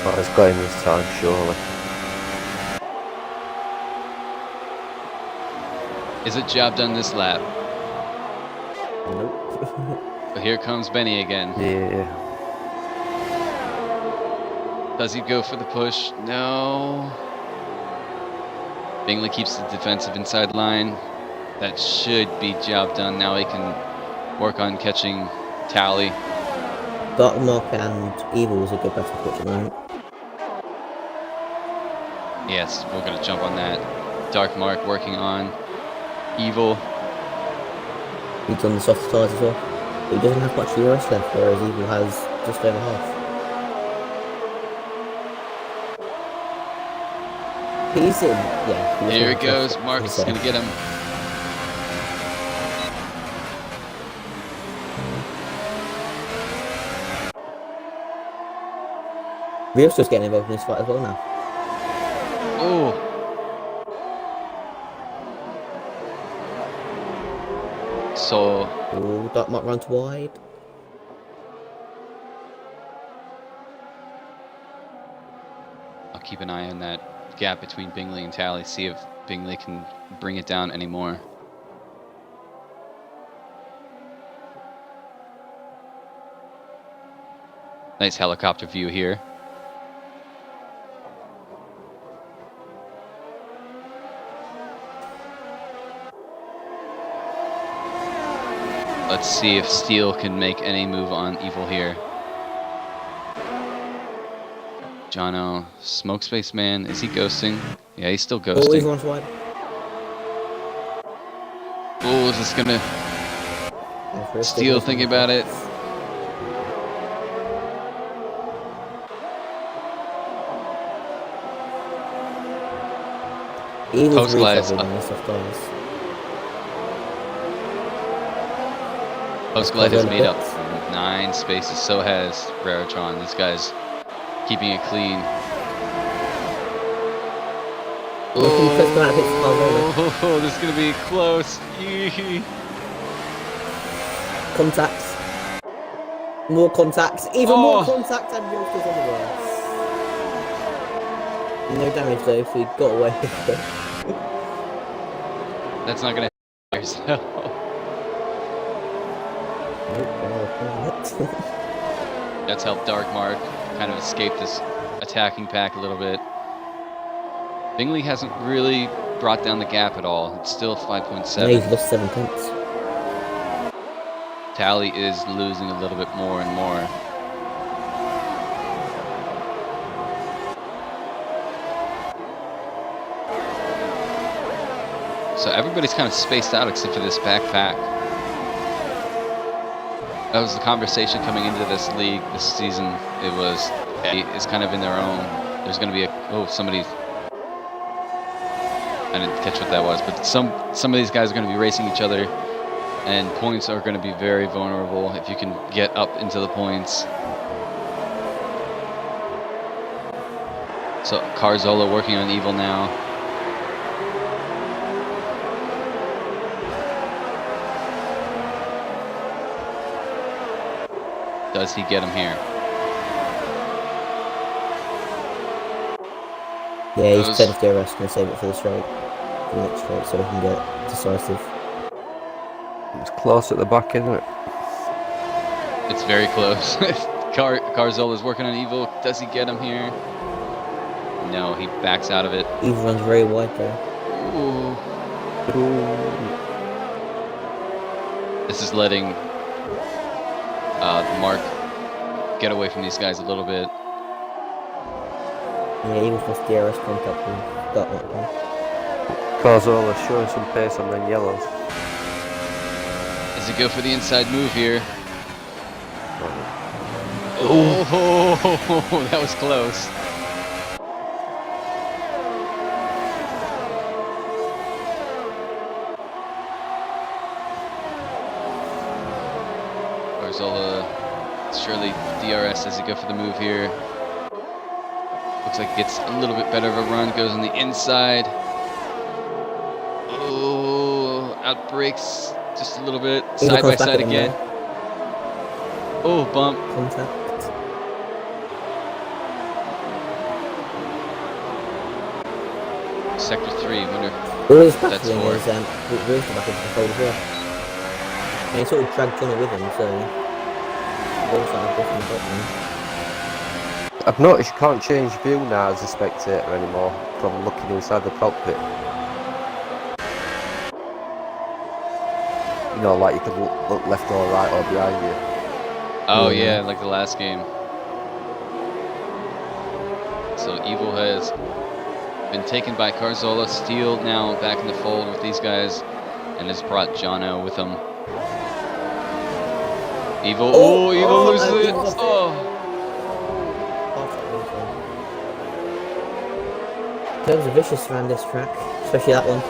Oh, it's got him this time, surely. Is it job done this lap? Nope. But here comes Benny again. Yeah. Does he go for the push? No. Bingley keeps the defensive inside line. That should be job done. Now he can work on catching Tally. Dark Mark and Evil is a good battle switch at the moment. Yes, we're going to jump on that. Dark Mark working on Evil. He's on the soft tyres as well. But he doesn't have much ERS left, whereas Evil has just over half. He's in, yeah. Here it goes. Mark's going to get him. Rio's just getting involved in this fight as well now. Oh. So. Oh, Dark Mark runs wide. I'll keep an eye on that gap between Bingley and Tally, see if Bingley can bring it down anymore. Nice helicopter view here. Let's see if Steel can make any move on Evil here. Jono, Smoke Space Man, is he ghosting? Yeah, he's still ghosting. Always runs wide. Oh, is this gonna... Steel thinking about it. Evil's Post glides recovered up. on the soft tyres. Post Glide has made up 9 spaces, so has Raritron. This guy's keeping it clean. Oh, this is going to be close. Contacts. More contacts. Even more contacts and Yoster's on the grass. No damage though, so he got away with it. That's not going to hit yourself. That's helped Dark Mark kind of escape this attacking pack a little bit. Bingley hasn't really brought down the gap at all. It's still 5.7. No, he's lost 7 tenths. Tally is losing a little bit more and more. So everybody's kind of spaced out except for this backpack. That was the conversation coming into this league this season. It was, it's kind of in their own. There's going to be somebody. I didn't catch what that was, but some of these guys are going to be racing each other, and points are going to be very vulnerable if you can get up into the points. So Carzola working on Evil now. Does he get him here? Yeah, he's turned off DRS, going to save it for the straight. For the next straight, so we can get decisive. It's close at the back, isn't it? It's very close. Carzola's working on Evil. Does he get him here? No, he backs out of it. Evil runs very wide there. Ooh. Ooh. This is letting Mark get away from these guys a little bit. Yeah, Evil's lost DRS contact and got that one. Carzola showing some pace on them yellows. Does he go for the inside move here? Oh, that was close. Carzola surely DRS. Does he go for the move here? Looks like gets a little bit better of a run. Goes on the inside. Oh, out brakes just a little bit. Side by side again. Oh, bump. Contact. Sector 3, wonder. All he's back That's doing four. is wheels back into the fold as well. And he sort of dragged Johnny with him, so wheels like a different button. I've noticed you can't change view now as a spectator anymore from looking inside the cockpit. You know, like you could look left or right or behind you. Oh yeah, like the last game. So Evil has been taken by Carzola. Steele now back in the fold with these guys, and has brought Jono with him. Evil, Evil loses it. Oh. Curves are vicious around this track, especially that one.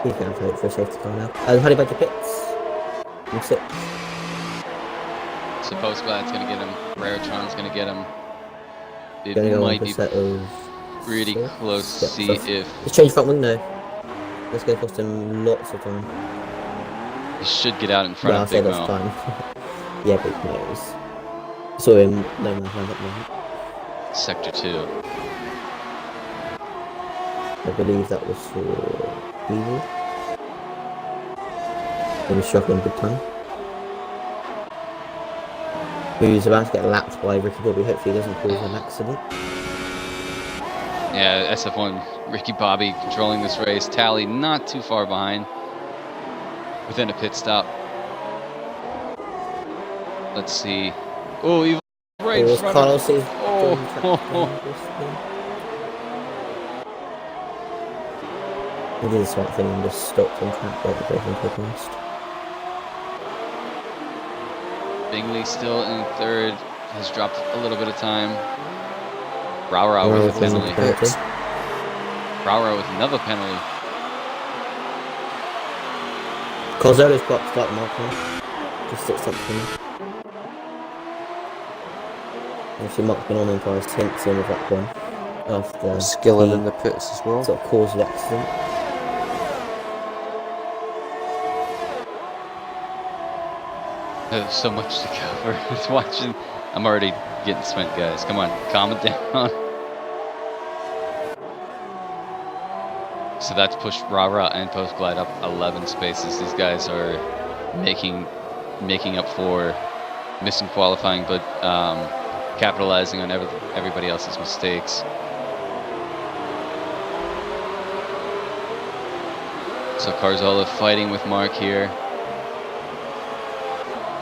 He's going to vote for a safety car now. Honey Badger pits. I'm 6. So Postglad's gonna get him. Raretron's gonna get him. It Gonna go might on be for a set of pretty 6. close to see if Let's change front window. That's going to cost him lots of time. he should get out in front Well, I'll of say Big lots Mo. of time. Yeah, Big Mo's. Saw him no man hand up moment. Sector 2. I believe that was for Evil. He was struggling big time. Who's about to get lapped by Ricky Bobby. Hopefully he doesn't cause an accident. Yeah, SF1 Ricky Bobby controlling this race. Tally not too far behind. Within a pit stop. Let's see. Oh, Evil right in front of him. He did the smart thing and just stopped on track like the breaking past. Bingley still in third. Has dropped a little bit of time. Rauer with a penalty. Rauer with another penalty. Carzola's got to start marking. Just 6 tenths from him. Obviously Mark's been on him for his tints in with that one. After Skilling in the pits as well. sort of caused the accident. There's so much to cover. Just watching. I'm already getting spent, guys. Come on, calm it down. So that's pushed Rara and Postglide up 11 spaces. These guys are making up for missing qualifying, but capitalizing on everybody else's mistakes. So Carzola fighting with Mark here.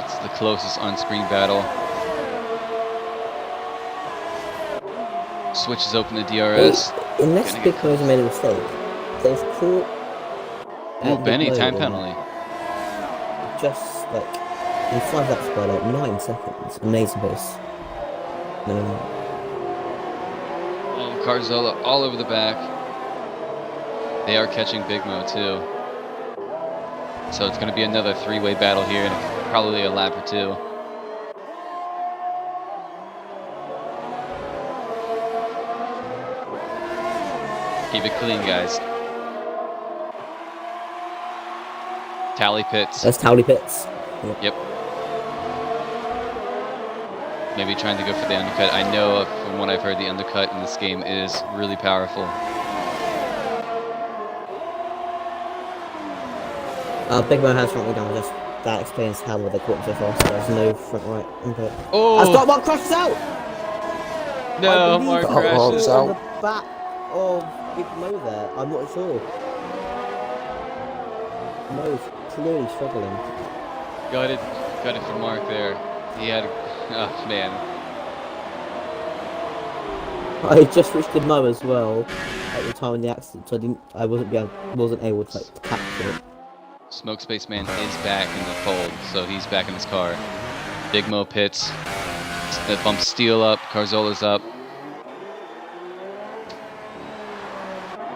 It's the closest on-screen battle. Switches open the DRS. Unless Big Mo's made a mistake, they've caught. Ooh, Benny, time penalty. Just like in 5 laps by like 9 seconds. Amazing pace. Oh, Carzola all over the back. They are catching Big Mo too. So it's going to be another three-way battle here and probably a lap or two. Keep it clean, guys. Tally pits. There's Tally pits. Yep. Maybe trying to go for the undercut. I know from what I've heard, the undercut in this game is really powerful. Big Mo has front wheel down, just that explains how well they caught him so fast. There's no front right input. Oh! As Mark crashes out! No, Mark crashes on out. the back of Big Mo there. I'm not sure. Mo's clearly struggling. Got it for Mark there. He had, oh man. I just reached the Mo as well at the time of the accident, so I wasn't able to like capture it. Smoke Spaceman is back in the fold, so he's back in his car. Big Mo pits. Bumps Steele up. Carzola's up.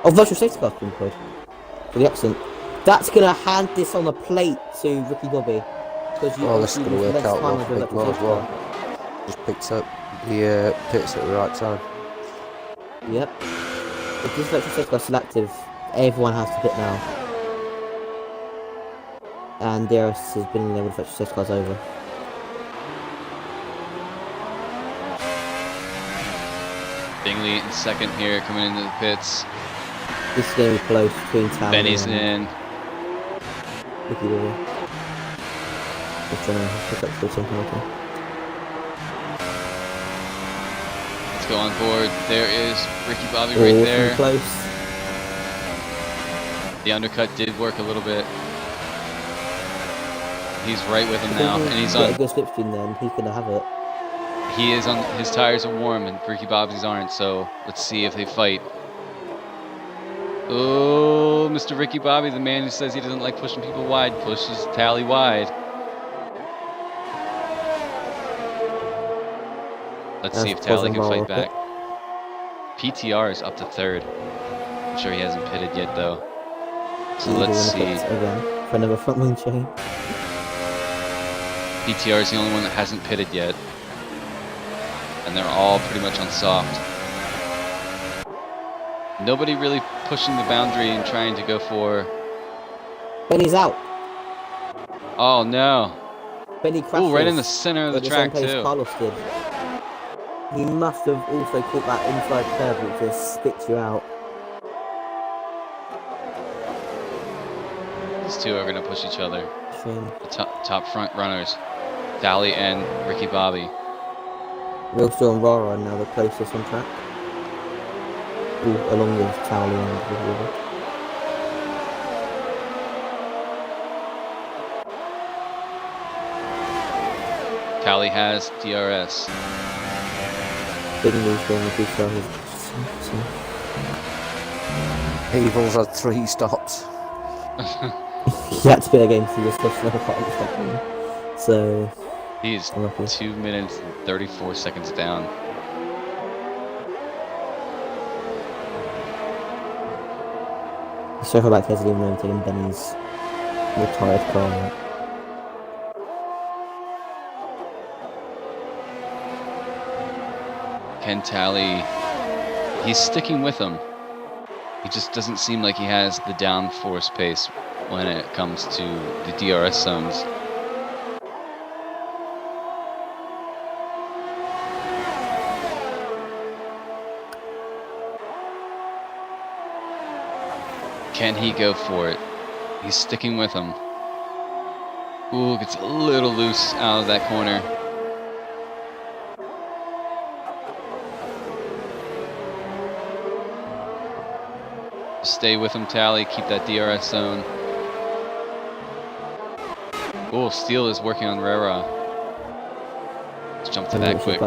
Oh, virtual safety car's been put for the accident. That's gonna hand this on a plate to Ricky Bobby. Oh, this is going to work out well for Big Mo as well. Just picked up the pits at the right time. Yep. If this virtual safety car's still active, everyone has to pit now. And DRS has been in there with virtual safety cars over. Bingley in second here, coming into the pits. This is going to be close between Tower Benny's and in. Ricky Bobby. Just trying to pick up for something like that. Let's go on board. There is Ricky Bobby right there. Close. The undercut did work a little bit. He's right with him now, and he's on. A good slipstream then, he's gonna have it. He is on. His tires are warm, and Ricky Bobby's aren't. So let's see if they fight. Oh, Mr. Ricky Bobby, the man who says he doesn't like pushing people wide, pushes Tally wide. Let's see if Tally can fight back. PTR is up to third. I'm sure he hasn't pitted yet though. So let's see. Again for another front wing chain. PTR is the only one that hasn't pitted yet. And they're all pretty much on soft. Nobody really pushing the boundary and trying to go for... Benny's out. Oh no. Benny crashes. Oh, right in the center of the track too. Carlos did. He must have also caught that inside curve which just spits you out. These two are going to push each other. Shame. The top front runners. Tally and Ricky Bobby. Wilster and Rara are now the closest on track. Ooh, along with Tally and Ricky Bobby. Tally has DRS. Bingley's going to be started. Evil's had 3 stops. He had to be against the discussion of a so He's 2 minutes and 34 seconds down. So far back hasn't even known taking Benny's retired car. Ken Tally, he's sticking with him. He just doesn't seem like he has the downforce pace when it comes to the DRS zones. Can he go for it? He's sticking with him. Ooh, gets a little loose out of that corner. Stay with him, Tally. Keep that DRS zone. Oh, Steele is working on Rara. Let's jump to that quick.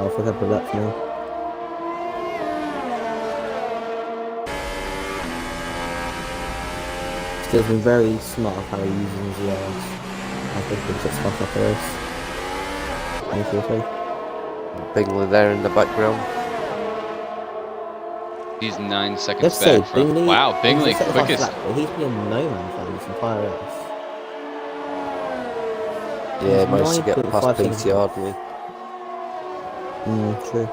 Steele's been very smart how he uses his yards. I think he's just off the race. Bingley there in the background. He's 9 seconds back from... Wow, Bingley quickest. He's been no man fan this entire race. Yeah, he managed to get 9.5 past seconds. PTR, didn't True.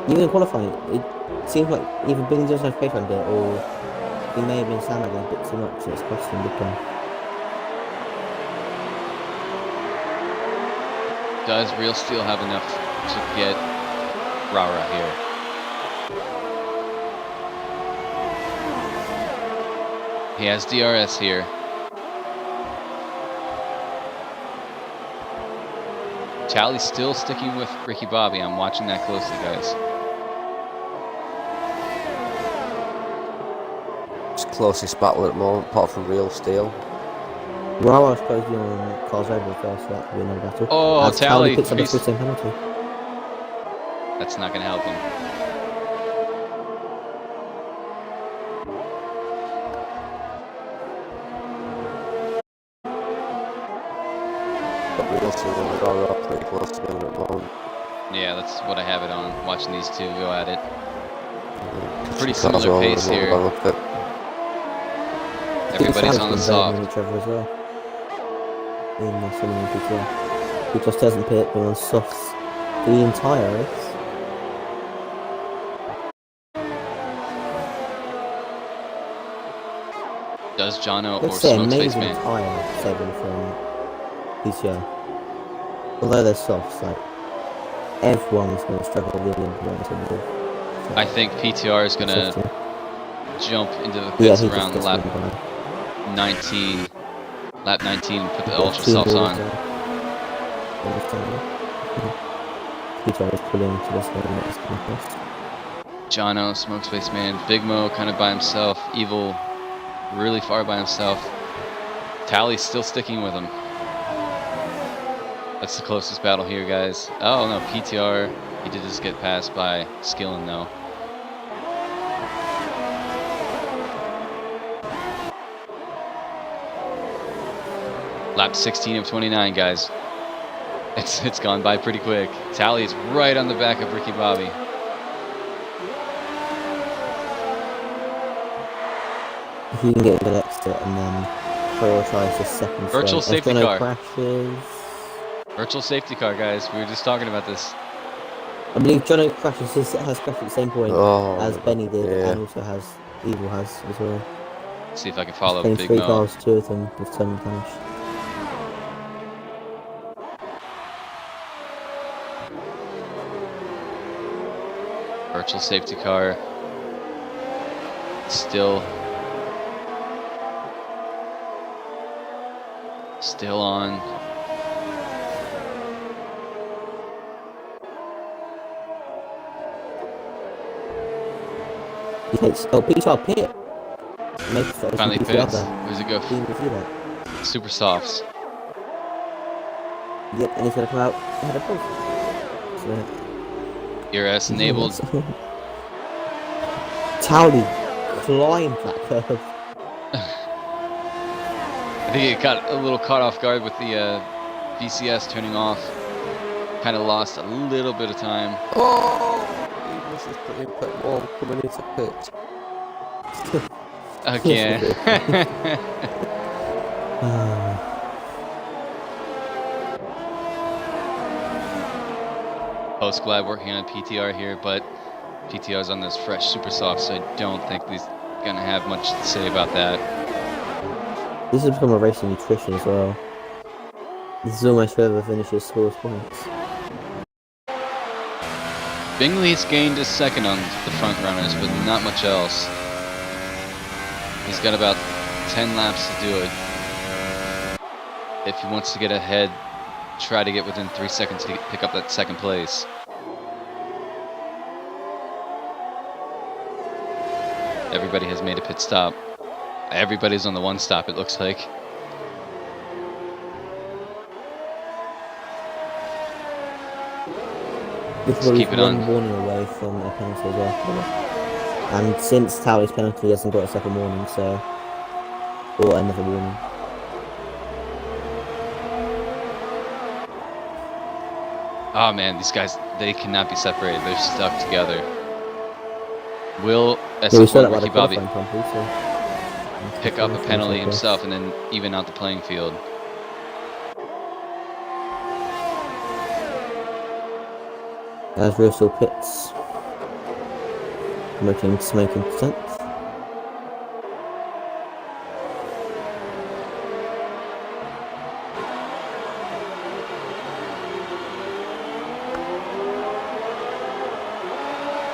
Even in qualifying, it seems like either Bing doesn't have pace around it, or he may have been sandbagging a bit too much, and it's costing him big time. Does Real Steel have enough to get Rara here? He has DRS here. Tally's still sticking with Ricky Bobby. I'm watching that closely, guys. It's the closest battle at the moment, apart from Real Steel. Rara's closely on cars over as well, so that could be another battle. Oh, As Tally picks up a he's- 15 penalty. That's not going to help him. But Real Steel and Rara are pretty close together at the moment. Yeah, that's what I have it on. Watching these two go at it. Pretty Cars similar all pace over the here. look at it. Everybody's on the soft. Each other as well. In the swimming PTR. Because doesn't pit, but on softs the entire race. Does Jono or Let's say Smoke Space amazing Man? tyre saving from PTR. Although they're softs, like everyone's going to struggle with the Olympians. I think PTR is going to jump into the Yeah, pits he around just lap gets 19. Lap 19 and put the ultra softs on. PTR is pulling to this very next contest. Jono, Smoke Space Man, Big Mo kind of by himself. Evil really far by himself. Tally's still sticking with him. That's the closest battle here, guys. Oh no, PTR. He did just get passed by Skillin though. Lap 16 of 29, guys. It's gone by pretty quick. Tally is right on the back of Ricky Bobby. If you can get a good exit and then prioritize the second Virtual straight. safety car. Crashes. Virtual safety car, guys. We were just talking about this. I believe Jono crashes has crashed at the same point as Benny did, yeah. and also has Evil has as well. Let's see if I can follow Same Big three Mo. cars, two of them with turn finish. Virtual safety car. Still on. He takes PTR pit. Makes that Finally PTR pits. there. Where does it go? Didn't even see that. Super softs. Yep, and he's gonna come out ahead of both. So, ERS enabled. Towley climbed that curve. I think it got a little caught off guard with the VCS turning off. Kind of lost a little bit of time. Oh! Evil's just put in pit wall coming into pit. Again. Post Glad working on PTR here, but PTR's on this fresh super soft, so I don't think he's gonna have much to say about that. This has become a race of nutrition as well. This is almost whoever finishes scores points. Bingley's gained a second on the front runners, but not much else. He's got about 10 laps to do it. If he wants to get ahead, try to get within 3 seconds to pick up that second place. Everybody has made a pit stop. Everybody's on the one stop, it looks like. This Just keep it one on. warning away from a penalty as well. And since Towley's penalty, he hasn't got a second warning, so... Or another warning. Oh man, these guys, they cannot be separated. They're stuck together. Will Yeah, we saw SF1 that by Ricky the Bobby... qualifying company, so... pick up a penalty himself and then even out the playing field. As Russell pits, promoting smoking percent.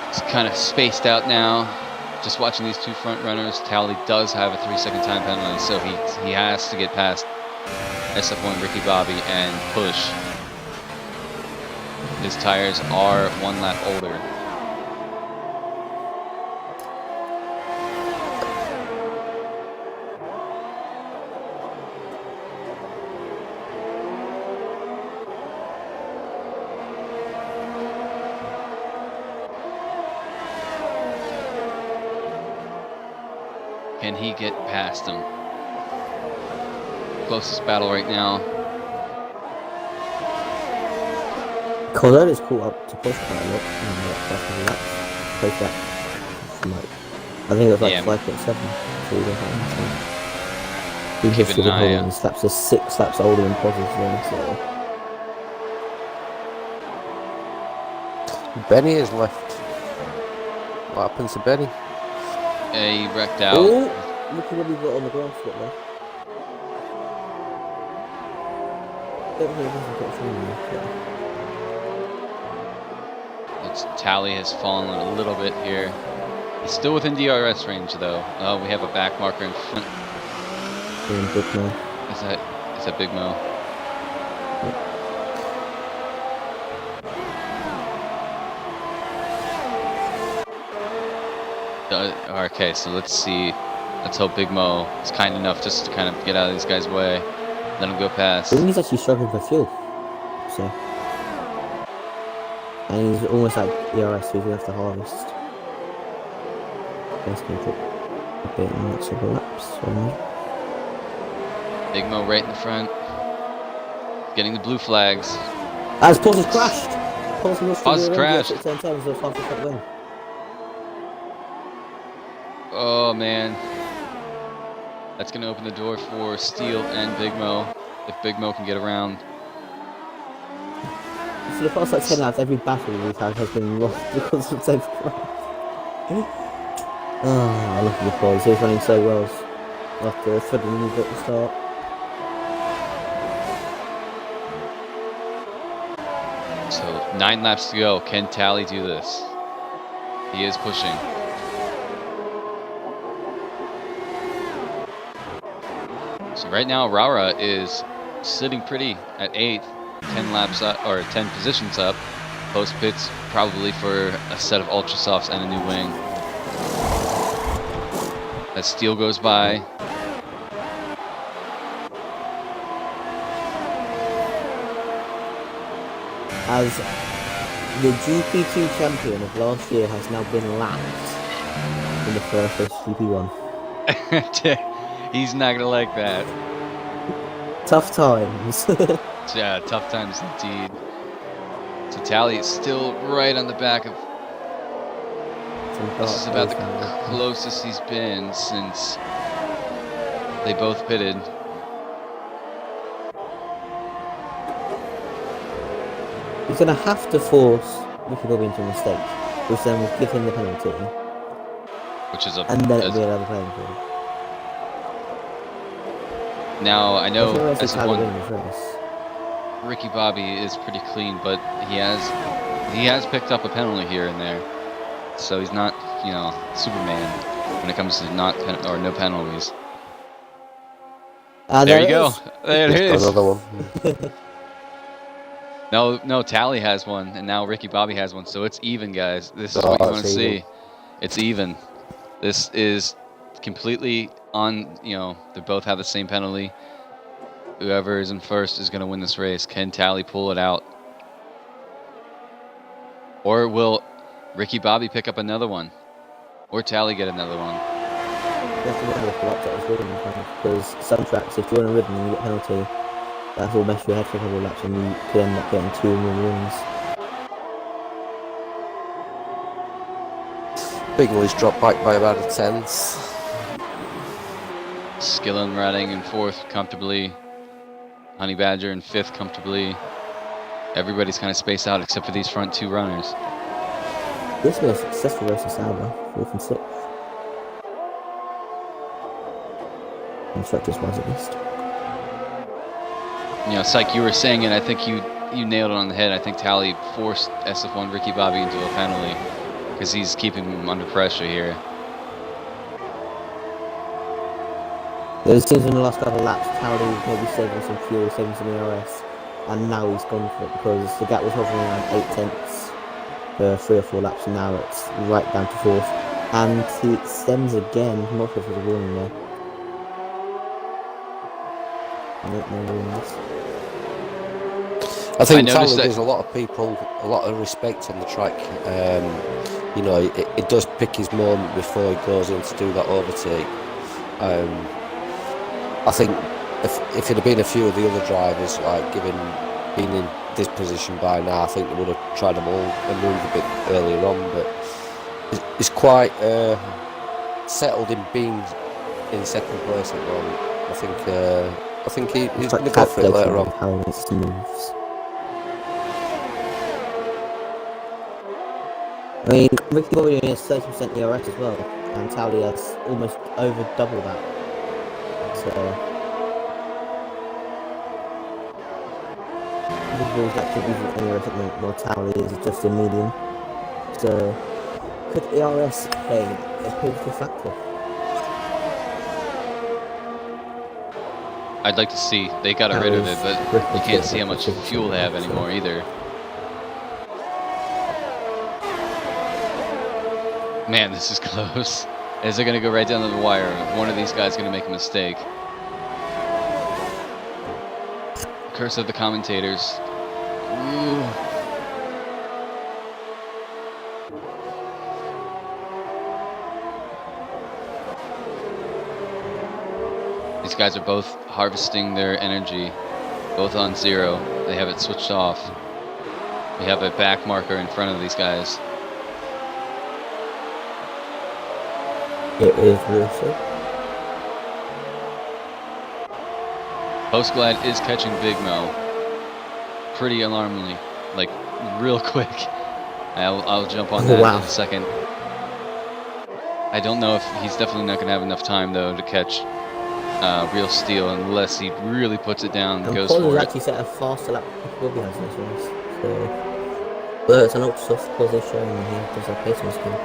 It's kind of spaced out now. Just watching these two front runners, Tally does have a 3-second time penalty, so he has to get past SF1 Ricky Bobby and push. His tires are 1 lap older. Can he get past him? Closest battle right now. Colin is caught up to push quite a lot. Push that. I think it was like 5.7. So he keep an eye out. His laps are 6 laps older than Poz's, so. Benny is left. What happened to Benny? He wrecked out. Oh, look at what he got on the grass foot there. Don't think he hasn't got through. Its Tally has fallen a little bit here. He's still within DRS range though. Oh, we have a back marker in front. Big Mo. Is that Big Mo? Okay, so let's see. Let's hope Big Mo is kind enough just to kind of get out of these guys' way. Let him go past. I think he's actually struggling for fuel. So. And he's almost like ERS, so he's going to have to harvest. Basically, put a bit in the next couple of laps. Big Mo right in the front. Getting the blue flags. As Pause has crashed! Pause has crashed. Oh man. That's going to open the door for Steele and Big Mo. If Big Mo can get around. For the past like 10 laps, every battle we've had has been lost because of safe crashed. Oh, look at the Pause. He's running so well after threading the at the start. So 9 laps to go. Can Tally do this? He is pushing. So right now Rara is sitting pretty at 8th, 10 laps up, or 10 positions up. Post pits probably for a set of ultra softs and a new wing. As Steele goes by. As the GP2 champion of last year has now been lapped in the first race GP1. He's not gonna like that. Tough times. Yeah, tough times indeed. So Tally is still right on the back of. This is about the closest he's been since they both pitted. He's going to have to force Ricky Bobby into a mistake, which then will give him the penalty. Which is and then it'll be another playing field. Now I know SF1 race. Ricky Bobby is pretty clean, but he has picked up a penalty here and there. So he's not, you know, Superman when it comes to no penalties. There you go. There it is. Another one. No, Tally has one, and now Ricky Bobby has one. So it's even, guys. This is what you want to see. It's even. This is completely on. You know, they both have the same penalty. Whoever is in first is going to win this race. Can Tally pull it out? Or will Ricky Bobby pick up another one? Or Tally get another one? You have to remember the laps that was rhythm, because some tracks, if you're on a rhythm and you get a penalty, that will mess your head for a couple of laps and you could end up getting 2 more wins. Big Will's dropped back by about a tenth. Skillen riding in 4th comfortably. Honey Badger in 5th comfortably. Everybody's kind of spaced out except for these front 2 runners. This was a successful race in Sauber, 4th and 6th. Instructors wise at least. You know, Syke, you were saying it, I think you nailed it on the head. I think Tally forced SF1 Ricky Bobby into a penalty because he's keeping him under pressure here. It seems in the last couple of laps, Tally maybe saving some fuel, saving some ERS, and now he's gone for it because the gap was hovering around 8 tenths for 3 or 4 laps, and now it's right down to 4th. And he extends again, not sure if there's a warning there. No warnings. I think noticed Tally that- gives a lot of people a lot of respect on the track. You know, it does pick his moment before he goes in to do that overtake. I think if it had been a few of the other drivers, like being in this position by now, I think they would have tried them all and move a bit earlier on. But he's quite settled in being in 2nd place at the moment. I think he's going to go for it later on. How he makes the moves. I mean, Ricky Bobby has 30% ERS as well, and Tally has almost over double that. So, Ricky Bobby's actually using ERS at the moment, while Tally is just a medium. So, could ERS play a pivotal factor? I'd like to see. They got rid of it, but you can't see how much fuel they have anymore either. Man, this is close. Is it going to go right down to the wire? One of these guys going to make a mistake. Curse of the commentators. Ooh. These guys are both harvesting their energy, both on 0. They have it switched off. We have a back marker in front of these guys. It is Russo. Postglide is catching Big Mo. Pretty alarmingly, like real quick. I'll jump on that in a second. I don't know if he's definitely not going to have enough time though to catch Real Steel unless he really puts it down and goes for it. Actually set a faster lap will be has this race. So, well, it's an ultra soft position and he does have pace on his game.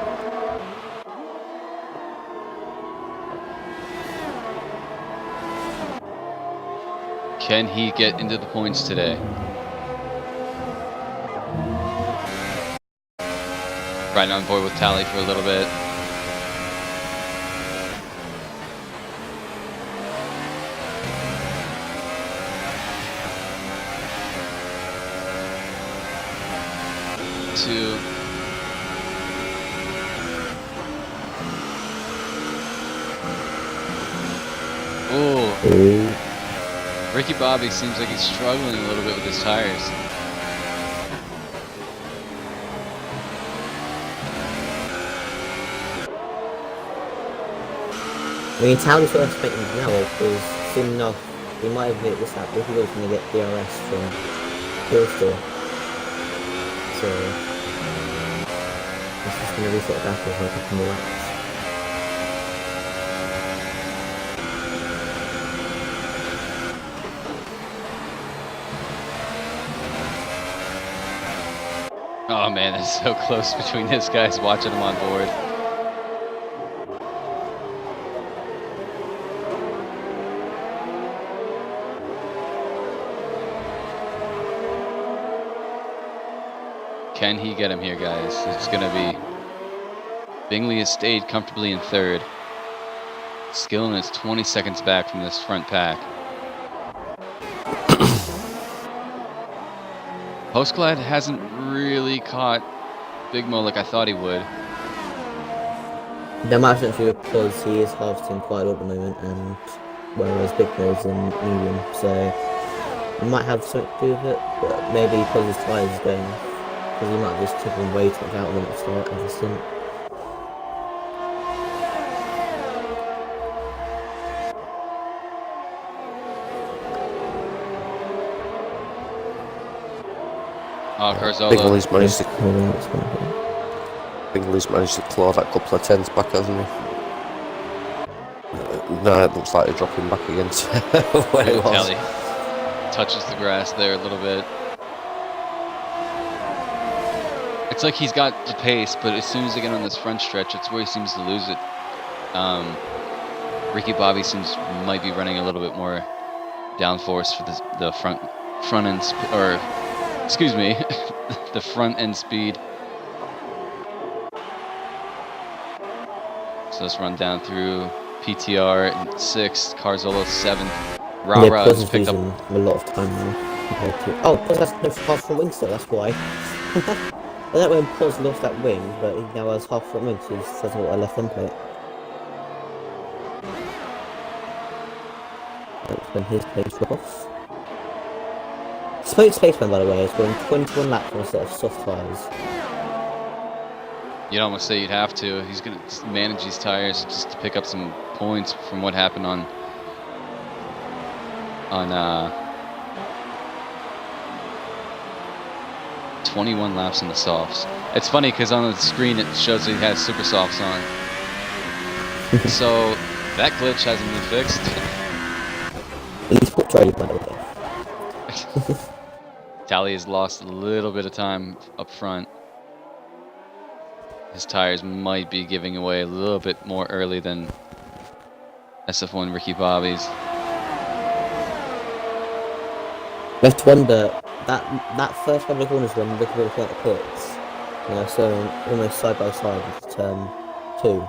Can he get into the points today? Riding on board with Tally for a little bit. Two. Oh. Ricky Bobby seems like he's struggling a little bit with his tires. I mean, Tally's what I'm expecting now because soon enough he might have hit this lap. Ricky Bobby's going to get DRS from Hillstore. So it's just going to reset back with like a couple more laps. Oh man, it's so close between these guys watching them on board. Can he get him here, guys? It's gonna be... Bingley has stayed comfortably in 3rd. Skillen is 20 seconds back from this front pack. Postglide hasn't really caught Big Mo like I thought he would. That might actually be because he is harvesting quite a lot at the moment, and whereas Big Mo's in medium, so it might have something to do with it, but maybe because his tyres is going off, because he might have just taken way too much out of them at the start of the stint. Oh, Carzola. Bingley's managed to claw that couple of tenths back, hasn't he? No, it looks like they're dropping back against where it was. Tally touches the grass there a little bit. It's like he's got the pace, but as soon as they get on this front stretch, it's where he seems to lose it. Ricky Bobby might be running a little bit more downforce for the front end, or excuse me, the front end speed. So let's run down through PTR in 6th, Carzola 7th. Rara has picked up a lot of time now compared to. Oh, because that's no half front wing still. That's why. I don't know when Paul's lost that wing, but he now has half front wing, so he hasn't got a left end plate. That's when his pace drops. Smoke Spaceman, by the way, is going 21 laps on a set of soft tyres. You'd almost say you'd have to. He's going to manage these tires just to pick up some points from what happened on 21 laps on the softs. It's funny because on the screen it shows that he has super softs on. So that glitch hasn't been fixed. He's put trading, by the way. Tally has lost a little bit of time up front. His tires might be giving away a little bit more early than SF1 Ricky Bobby's. You have to wonder, that first couple of corners when Ricky Bobby at the pits, so almost side by side with turn 2,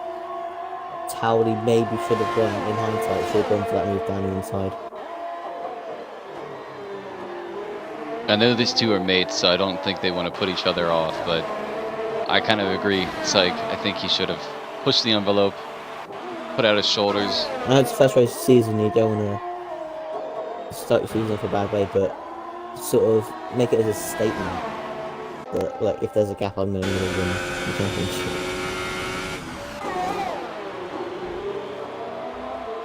Towley maybe should have gone, in hindsight, should have gone for that move down the inside. I know these two are mates, so I don't think they want to put each other off, but I kind of agree. It's like, I think he should have pushed the envelope, put out his shoulders. I know it's the first race of the season, you don't want to start your season off a bad way, but sort of make it as a statement that, like, if there's a gap, I'm going to win the championship.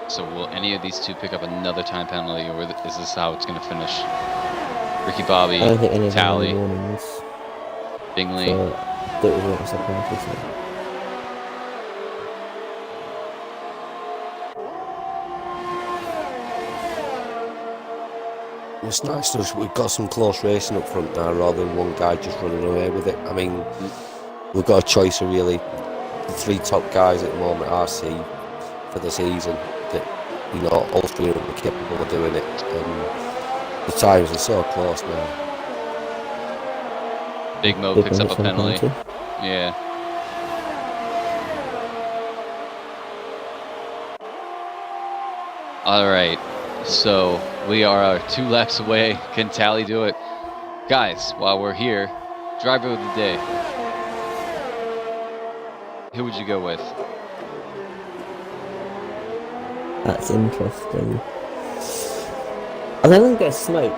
So will any of these two pick up another time penalty, or is this how it's going to finish? Ricky Bobby, I don't think any of them Tally, have warnings. Bingley. So, that was what I said previously. It's nice that we've got some close racing up front now rather than one guy just running away with it. I mean, we've got a choice of really the 3 top guys at the moment I see for the season that, all 3 of them are capable of doing it. And the times are so close now. Big Mo picks up a penalty. Yeah. All right. So we are 2 laps away. Can Tally do it? Guys, while we're here, driver of the day. Who would you go with? That's interesting. I think I'm going to go Smoke.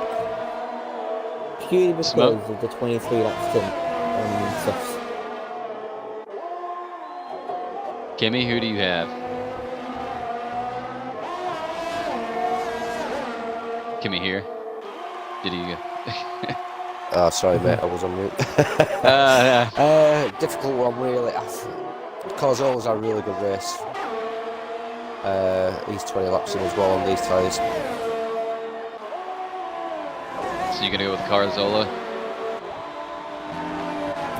Purely because of the 23 lap stint on softs. Kimmy, who do you have? Kimmy here. Did he Oh, sorry, mate, I was on mute. Difficult one, really. Carzola had a really good race. He's 20 laps in as well on these tyres. So you're going to go with Carzola?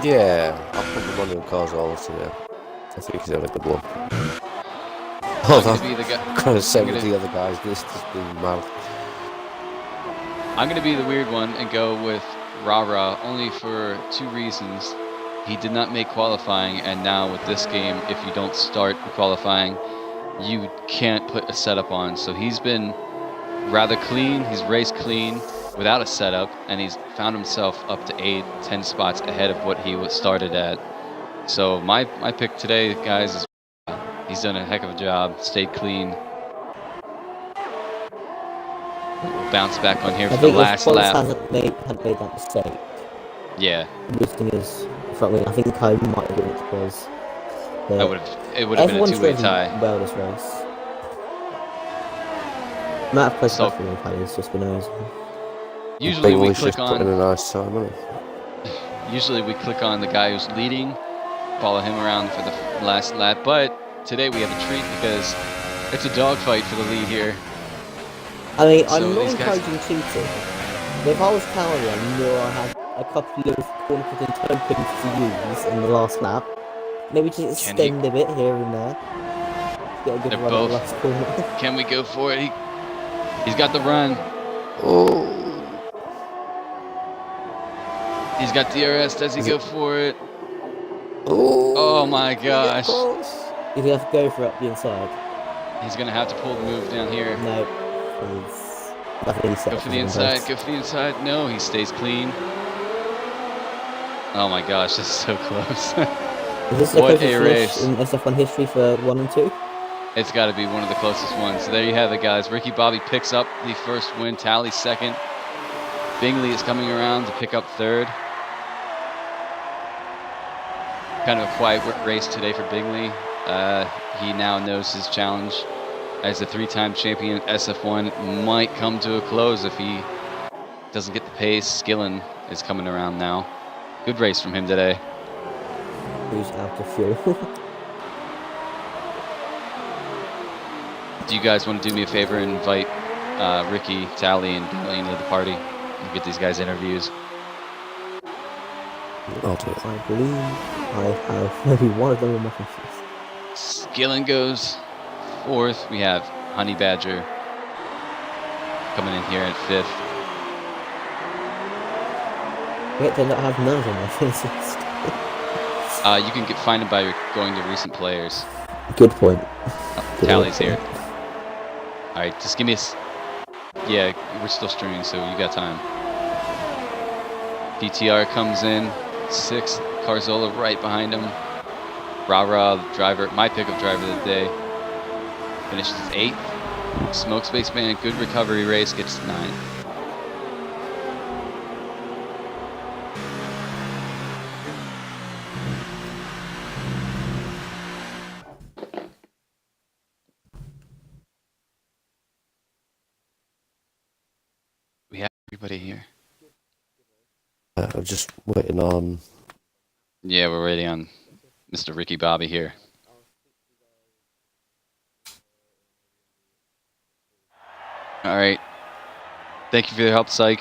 Yeah, I'll put the money on Carzola today. I think he's had a good one. I'm going to be the guy. Kind of same with the other guys, this has been mad. I'm going to be the weird one and go with Rara, only for 2 reasons. He did not make qualifying, and now with this game, if you don't start qualifying, you can't put a setup on. So he's been rather clean. He's raced clean without a setup, and he's found himself up to 8-10 spots ahead of what he was started at. So my pick today, guys, is he's done a heck of a job, stayed clean. We'll bounce back on here for the last lap. Hadn't made that mistake. Yeah. Boosting his front wing. I think I might have given it to Paul's. It would have been a 2-way tie. Well, this race. Amount of place for me is just been amazing. Usually we click just put in on. a nice time, hasn't Usually we click on the guy who's leading, follow him around for the last lap, but today we have a treat because it's a dogfight for the lead here. I mean, So I'm not these guys- encouraging cheating. But if I was Tauri, I knew I had a couple of corner picking tokens to use in the last lap. Maybe just Can he- extend a bit here and there. Get a good They're run both- at the last corner. Can we go for it? He's got the run. Oh. He's got DRS. Does he Is go it- for it? Oh. Oh my gosh. You have to go for it up the inside. He's going to have to pull the move down here. No, please. That's really Go for the inside. Go for the inside. No, he stays clean. Oh my gosh, this is so close. Is this the What closest a finish race. in SF1 history for 1 and 2? It's got to be one of the closest ones. So there you have it, guys. Ricky Bobby picks up the first win. Tally second. Bingley is coming around to pick up third. Kind of a quiet race today for Bingley. He now knows his challenge as a three-time champion SF1 might come to a close if he doesn't get the pace. Skillen is coming around now. Good race from him today. Who's out of fuel? Do you guys want to do me a favor and invite Ricky, Tally, and Billy into the party and get these guys interviews? I'll do it. I believe I have maybe one of them on my computer. Skillen goes fourth. We have Honey Badger coming in here at fifth. Yet they not have none on my faces. You can find them by going to recent players. Good point. Tally's here. All right, just give me Yeah, we're still streaming, so you got time. DTR comes in sixth. Carzola right behind him. Rah, driver, my pickup driver of the day, finishes eighth. Smoke Spaceman, good recovery race, gets ninth. We have everybody here. I'm just waiting on. Yeah, we're waiting on Mr. Ricky Bobby here. All right. Thank you for your help, Psych.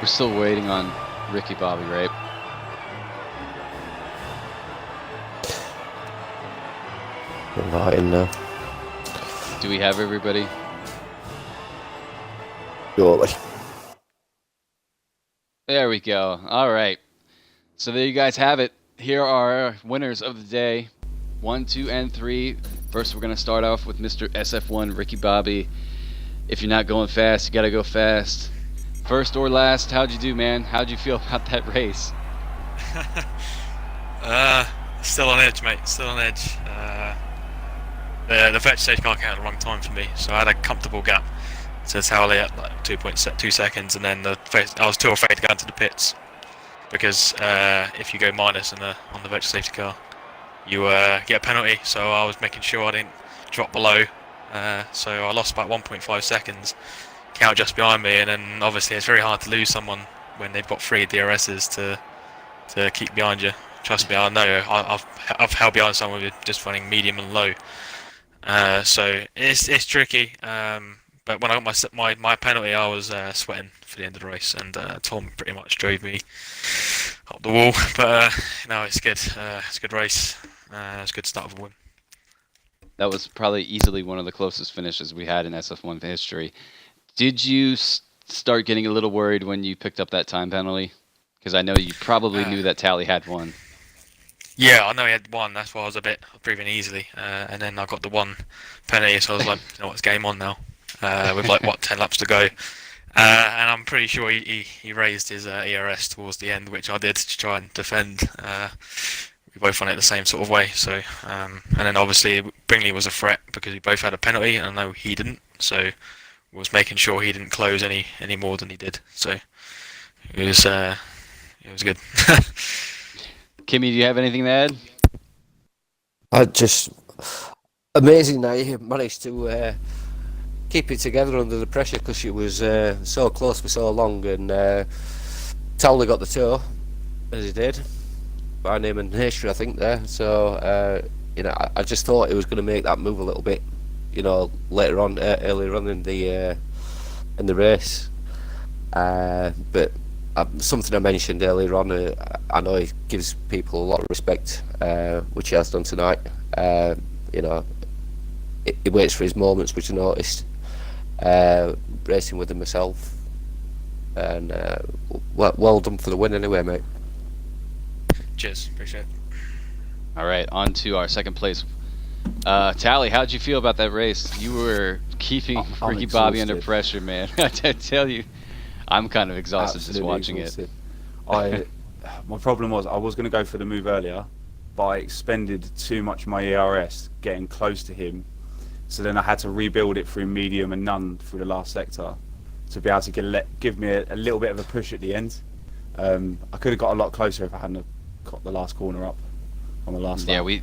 We're still waiting on Ricky Bobby, right? Inviting now. Do we have everybody? Surely. There we go. All right. So there you guys have it. Here are our winners of the day. 1, 2, and 3. First, we're going to start off with Mr. SF1, Ricky Bobby. If you're not going fast, you got to go fast. First or last, how'd you do, man? How'd you feel about that race? Still on edge, mate. Still on edge. The virtual safety car came out a long time for me, so I had a comfortable gap to Towley at like 2.2 seconds, and then I was too afraid to go into the pits because if you go minus on the virtual safety car, you get a penalty. So I was making sure I didn't drop below. So I lost about 1.5 seconds. Came out just behind me, and then obviously it's very hard to lose someone when they've got 3 DRSs to keep behind you. Trust me, I know. I've held behind someone with just running medium and low. So it's tricky. But when I got my penalty, I was sweating for the end of the race, and Tom pretty much drove me up the wall. But no, it's good. It's a good race. It's a good start of a win. That was probably easily one of the closest finishes we had in SF1 history. Did you start getting a little worried when you picked up that time penalty? Because I know you probably knew that Tally had one. Yeah, I know he had one. That's why I was a bit breathing easily. And then I got the one penalty, so I was like, you know what, it's game on now. With 10 laps to go. And I'm pretty sure he raised his ERS towards the end, which I did to try and defend. We both won it the same sort of way. So, and then obviously Bingley was a threat because we both had a penalty, and I know he didn't. So, was making sure he didn't close any more than he did. So, it was good. Kimmy, do you have anything to add? I just amazing that he managed to keep it together under the pressure because she was so close for so long, and Towley got the toe as he did by name and nature, I think there. So I just thought he was going to make that move a little bit, later on, earlier on in the race. But something I mentioned earlier on, I know he gives people a lot of respect, which he has done tonight. He waits for his moments, which I noticed. Racing with him myself, and well done for the win anyway, mate. Cheers, appreciate it. All right, on to our second place. Tally, how'd you feel about that race? You were keeping I'm Ricky Bobby under exhausted. pressure, man. I tell you, I'm kind of exhausted just Absolutely watching exhausted. My problem was I was going to go for the move earlier, but I expended too much of my ERS getting close to him. So then I had to rebuild it through medium and none through the last sector to be able to give me a little bit of a push at the end. I could have got a lot closer if I hadn't have got the last corner up on the last Yeah, lap.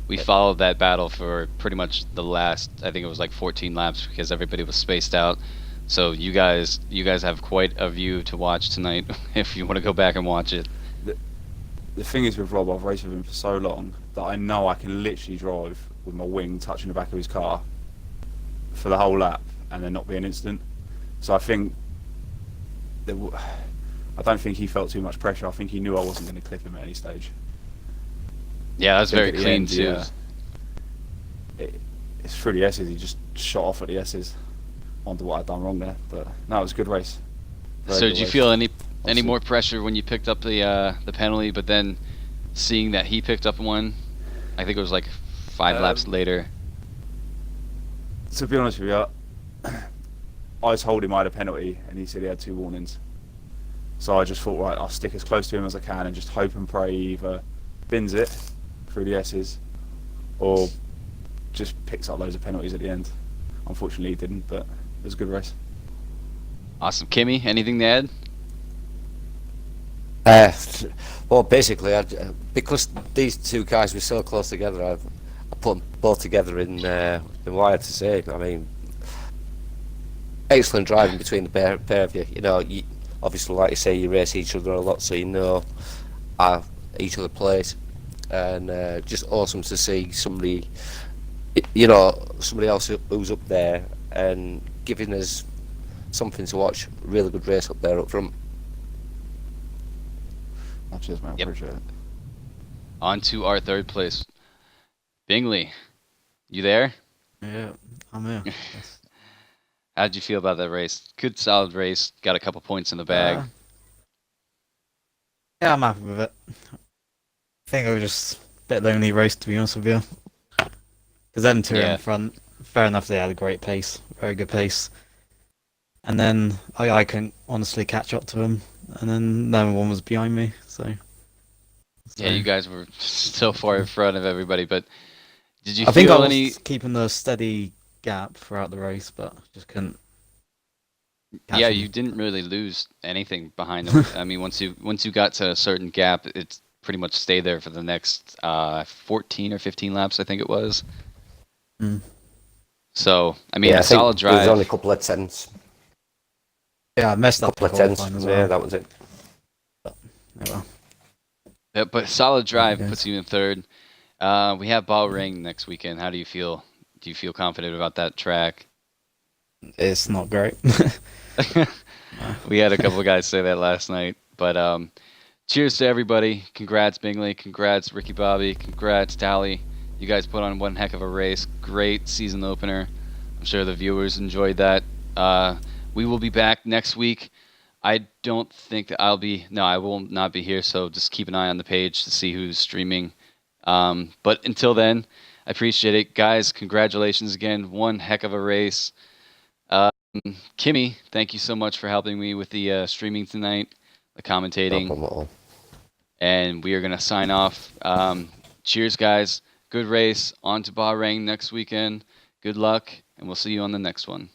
we followed that battle for pretty much the last, I think it was like 14 laps because everybody was spaced out. So you guys have quite a view to watch tonight if you want to go back and watch it. The thing is with Rob, I've raced with him for so long that I know I can literally drive with my wing touching the back of his car for the whole lap and there not be an incident. So I think I don't think he felt too much pressure. I think he knew I wasn't going to clip him at any stage. Yeah, that was I think very at the clean end, too. It's through the S's. He just shot off at the S's. Wonder what I'd done wrong there, but no, it was a good race. Very So good did you race. feel any Obviously. more pressure when you picked up the penalty, but then seeing that he picked up one? I think it was like 5 laps later. To be honest with you, I told him I had a penalty, and he said he had 2 warnings. So I just thought, right, I'll stick as close to him as I can and just hope and pray he either bins it through the S's or just picks up loads of penalties at the end. Unfortunately, he didn't, but it was a good race. Awesome. Kimmy, anything to add? Well, basically, because these two guys were so close together, I put them both together in what I had to say. I mean, excellent driving between the pair of you. Obviously, like you say, you race each other a lot, so you know each other plays, and just awesome to see somebody else who's up there and giving us something to watch. Really good race up there up front. Oh, cheers, mate. I Yep. appreciate it. On to our third place. Bingley, you there? Yeah, I'm here. How'd you feel about that race? Good, solid race. Got a couple points in the bag. Yeah, I'm happy with it. I think it was just a bit lonely race, to be honest with you. Because them two Yeah. in front, fair enough, they had a great pace, very good pace. And then I couldn't honestly catch up to them, and then no one was behind me, so. Yeah, you guys were so far in front of everybody, but did you I think I feel was any? keeping the steady gap throughout the race, but just couldn't. catch Yeah, them. you didn't really lose anything behind them. I mean, once you got to a certain gap, it's pretty much stayed there for the next 14 or 15 laps, I think it was. Mm. So, I mean, I a think solid there was drive. only a couple of tenths. Yeah, I messed up Couple the of tenths. qualifying as well. Yeah, that was it. Oh, well. Yeah, but solid drive Yes. puts you in third. We have Bahrain next weekend. How do you feel? Do you feel confident about that track? It's not great. We had a couple of guys say that last night. But cheers to everybody. Congrats, Bingley. Congrats, Ricky Bobby. Congrats, Tally. You guys put on one heck of a race. Great season opener. I'm sure the viewers enjoyed that. We will be back next week. I don't think that I will not be here, so just keep an eye on the page to see who's streaming. But until then, I appreciate it. Guys, congratulations again. One heck of a race. Kimmy, thank you so much for helping me with the streaming tonight, the No commentating, problem at all. and we are going to sign off. Cheers, guys. Good race. On to Bahrain next weekend. Good luck, and we'll see you on the next one.